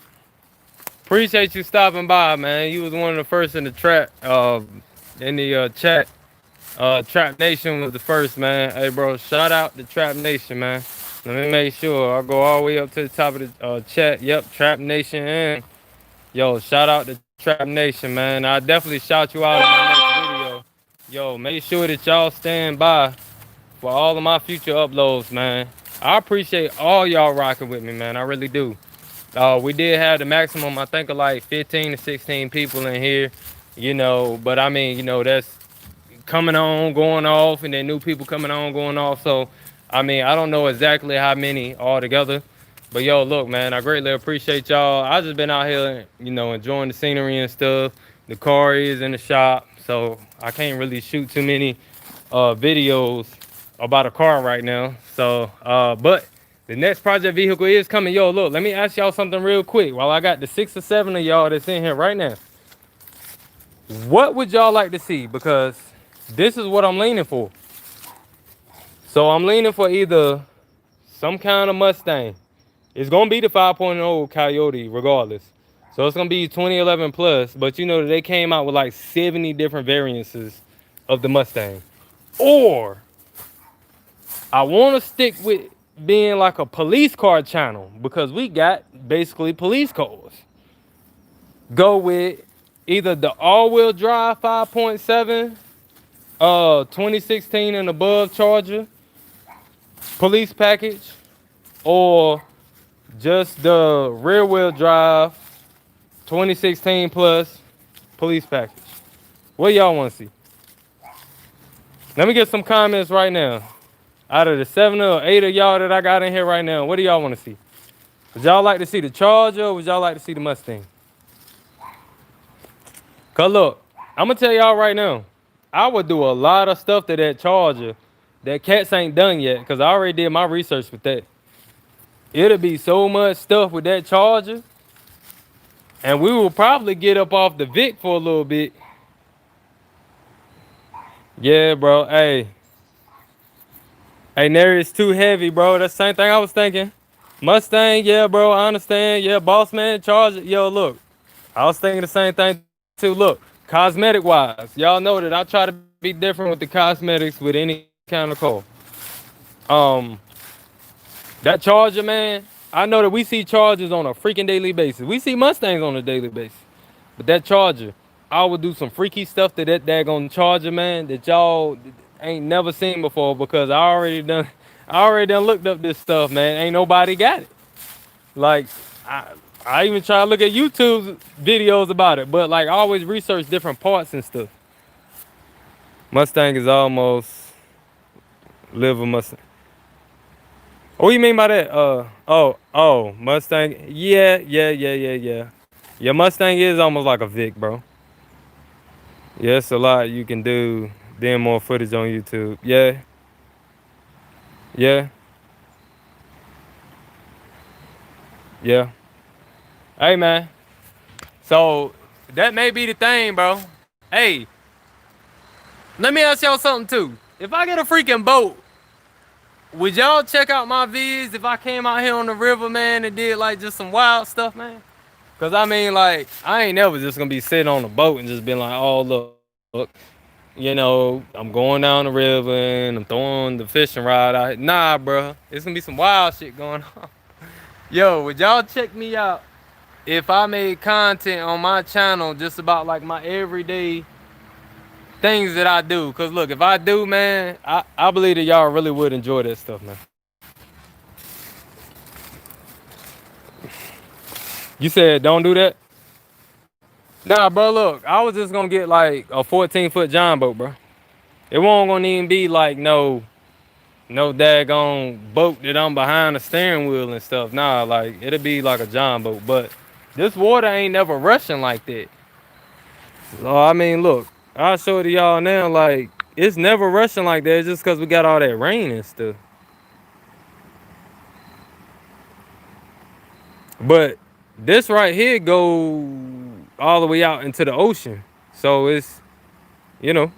Appreciate you stopping by, man. You was one of the first in the trap, in the chat. Trap Nation was the first, man. Hey, bro, shout out to Trap Nation, man. Let me make sure I go all the way up to the top of the chat. Yep, Trap Nation, and yo, shout out to Trap Nation, man. I definitely shout you out in my next video. Yo, make sure that y'all stand by for all of my future uploads, man. I appreciate all y'all rocking with me, man. I really do. We did have the maximum, I think, of like 15 to 16 people in here, you know, but I mean, you know, that's coming on, going off, and then new people coming on, going off. So, I mean, I don't know exactly how many altogether. But yo, look, man, I greatly appreciate y'all. I just been out here, you know, enjoying the scenery and stuff. The car is in the shop, so I can't really shoot too many videos about a car right now. So, but the next project vehicle is coming. Yo, look, let me ask y'all something real quick while I got the 6 or 7 of y'all that's in here right now. What would y'all like to see? Because this is what I'm leaning for. So I'm leaning for either some kind of Mustang. It's gonna be the 5.0 Coyote regardless. So it's gonna be 2011 plus, but you know they came out with like 70 different variances of the Mustang. Or I wanna stick with being like a police car channel because we got basically police cars. Go with either the all-wheel drive 5.7, 2016 and above Charger police package, or just the rear wheel drive 2016 plus police package. What y'all want to see? Let me get some comments right now. Out of the 7 or 8 of y'all that I got in here right now, what do y'all want to see? Would y'all like to see the Charger or would y'all like to see the Mustang? Cause look, I'm gonna tell y'all right now, I would do a lot of stuff to that Charger that Cats ain't done yet, cause I already did my research with that. It'll be so much stuff with that Charger, and we will probably get up off the Vic for a little bit. Yeah, bro. Hey, Nary is too heavy, bro. That's the same thing I was thinking. Mustang, yeah, bro. I understand. Yeah, boss man, Charger. Yo, look, I was thinking the same thing too. Look, cosmetic wise, y'all know that I try to be different with the cosmetics with any kind of car. Um, that Charger, man. I know that we see Chargers on a freaking daily basis. We see Mustangs on a daily basis. But that Charger, I would do some freaky stuff to that daggone Charger, man, that y'all ain't never seen before because I already done looked up this stuff, man. Ain't nobody got it. Like, I, I even try to look at YouTube videos about it, but like I always research different parts and stuff. Mustang is almost live a Mustang. What do you mean by that? Oh, Mustang. Yeah. Yeah, Mustang is almost like a Vic, bro. Yeah, it's a lot you can do. Then more footage on YouTube. Yeah, yeah. Hey, man. So that may be the thing, bro. Hey, let me ask y'all something too. If I get a freaking boat, would y'all check out my vids if I came out here on the river, man, and did like just some wild stuff, man? Cause I mean, like, I ain't never just gonna be sitting on a boat and just being like, oh look, I'm going down the river and I'm throwing the fishing rod out. Nah, bro, it's gonna be some wild shit going on. Yo, would y'all check me out if I made content on my channel just about like my everyday things that I do? Cause look, if I do, man, I believe that y'all really would enjoy that stuff, man. You said don't do that? Nah, bro, look, I was just gonna get like a 14-foot John boat, bro. It won't gonna even be like no daggone boat that I'm behind the steering wheel and stuff. Nah, like it'll be like a John boat. But this water ain't never rushing like that. So I mean, look, I'll show it to y'all now. Like it's never rushing like that just because we got all that rain and stuff. But this right here go all the way out into the ocean. So it's, you know.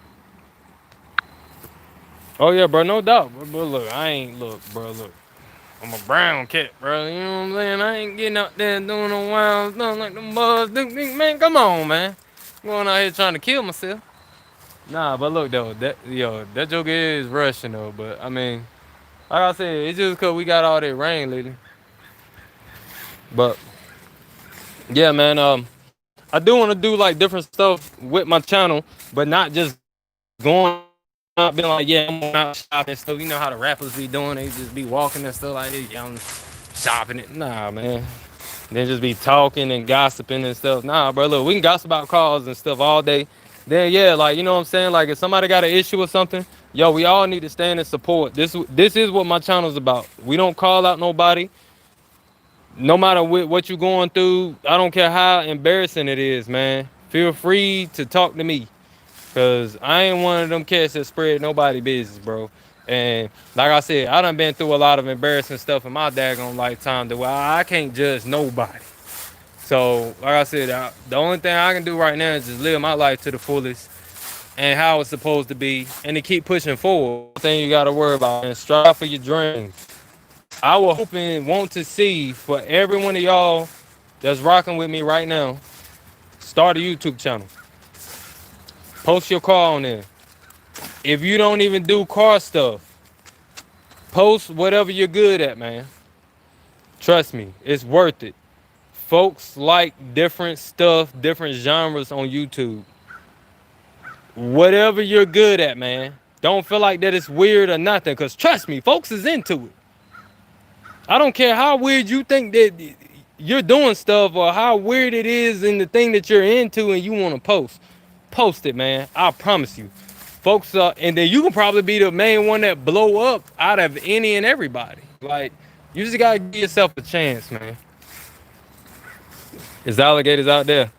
Oh yeah, bro, no doubt. But look, I ain't look, bro. Look, I'm a brown cat, bro. You know what I'm saying? I ain't getting out there doing no wild stuff like them bugs. Man, come on, man. I'm going out here trying to kill myself. Nah, but look though, that joke is rushing though. But I mean, like I said, it's just cause we got all that rain lately. But yeah, man. I do want to do like different stuff with my channel, but not just going out being like, yeah, I'm going out shopping and stuff. You know how the rappers be doing? They just be walking and stuff like that. Yeah, I'm shopping it. Nah, man. Then just be talking and gossiping and stuff. Nah, bro, look, we can gossip about cars and stuff all day. Then yeah, like you know what I'm saying? Like if somebody got an issue or something, yo, we all need to stand and support. This is what my channel's about. We don't call out nobody. No matter what you're going through, I don't care how embarrassing it is, man. Feel free to talk to me. Cause I ain't one of them cats that spread nobody business, bro. And like I said, I done been through a lot of embarrassing stuff in my daggone lifetime that where I can't judge nobody. So, like I said, the only thing I can do right now is just live my life to the fullest and how it's supposed to be, and to keep pushing forward. Thing you gotta worry about and strive for your dreams. I will hope and want to see for every one of y'all that's rocking with me right now. Start a YouTube channel. Post your car on there. If you don't even do car stuff, post whatever you're good at, man. Trust me, it's worth it. Folks like different stuff, different genres on YouTube. Whatever you're good at, man. Don't feel like that it's weird or nothing, because trust me, folks is into it. I don't care how weird you think that you're doing stuff or how weird it is in the thing that you're into and you want to post. Post it, man. I promise you. Folks, and then you can probably be the main one that blow up out of any and everybody. Like, you just got to give yourself a chance, man. There's alligators out there.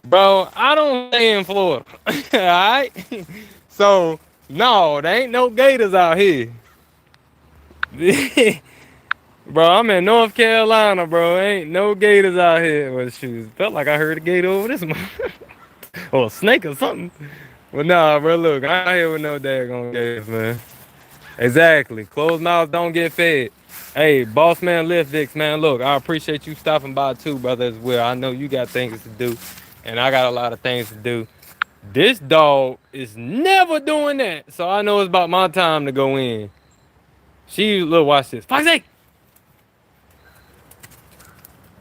Bro, I don't stay in Florida. All right? So, no, there ain't no gators out here. Bro, I'm in North Carolina, bro. Ain't no gators out here. Well, shoes. Felt like I heard a gator over this one. Or a snake or something. But nah, bro, look, I ain't here with no daggone gators, man. Exactly. Closed mouths don't get fed. Hey, boss man Lift Vicks, man, look, I appreciate you stopping by too, brother, as well. I know you got things to do, and I got a lot of things to do. This dog is never doing that, so I know it's about my time to go in. Look, watch this. Foxy!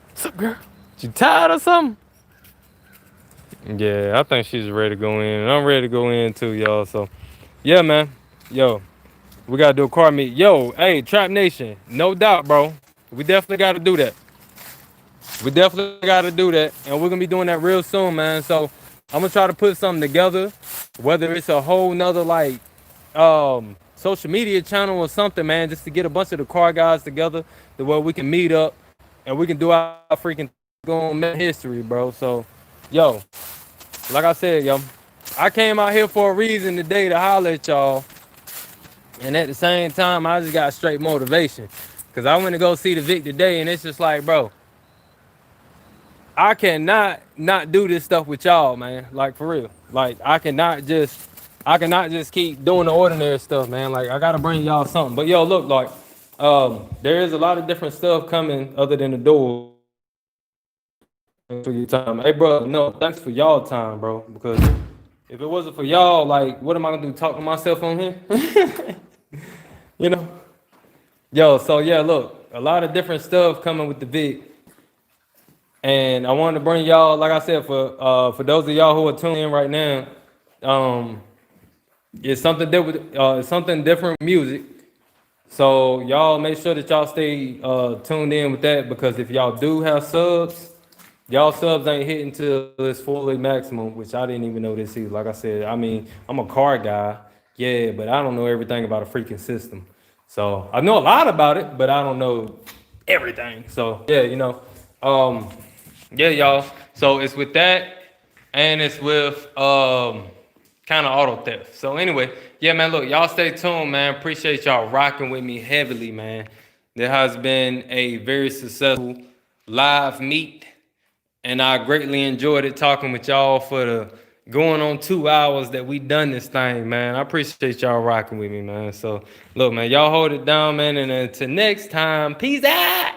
What's up, girl? You tired or something? Yeah, I think she's ready to go in, and I'm ready to go in too, y'all. So, yeah, man. Yo, we gotta do a car meet. Yo, hey, Trap Nation, no doubt, bro. We definitely gotta do that. We definitely gotta do that, and we're gonna be doing that real soon, man. So, I'm gonna try to put something together, whether it's a whole nother like social media channel or something, man, just to get a bunch of the car guys together to where we can meet up and we can do our freaking going history, bro. So, yo, like I said, yo, I came out here for a reason today to holler at y'all. And at the same time, I just got straight motivation. Cause I went to go see the Vic today, and it's just like, bro, I cannot not do this stuff with y'all, man. Like, for real. Like, I cannot just keep doing the ordinary stuff, man. Like, I gotta bring y'all something. But yo, look, like, there is a lot of different stuff coming other than the duels. For your time. Hey, bro, no, thanks for y'all time, bro. Because if it wasn't for y'all, like, what am I gonna do? Talk to myself on here? You know? Yo, so yeah, look, a lot of different stuff coming with the Vic. And I wanted to bring y'all, like I said, for those of y'all who are tuning in right now, it's something different, music. So y'all make sure that y'all stay tuned in with that, because if y'all do have subs, y'all subs ain't hitting to this fully maximum, which I didn't even know this either. Like I said, I mean, I'm a car guy, yeah, but I don't know everything about a freaking system. So I know a lot about it, but I don't know everything. So yeah, yeah, y'all. So it's with that, and it's with kind of auto theft. So anyway, yeah, man, look, y'all stay tuned, man. Appreciate y'all rocking with me heavily, man. There has been a very successful live meet, and I greatly enjoyed it talking with y'all for the going on 2 hours that we done this thing, man. I appreciate y'all rocking with me, man. So look, man, y'all hold it down, man, and until next time, peace out.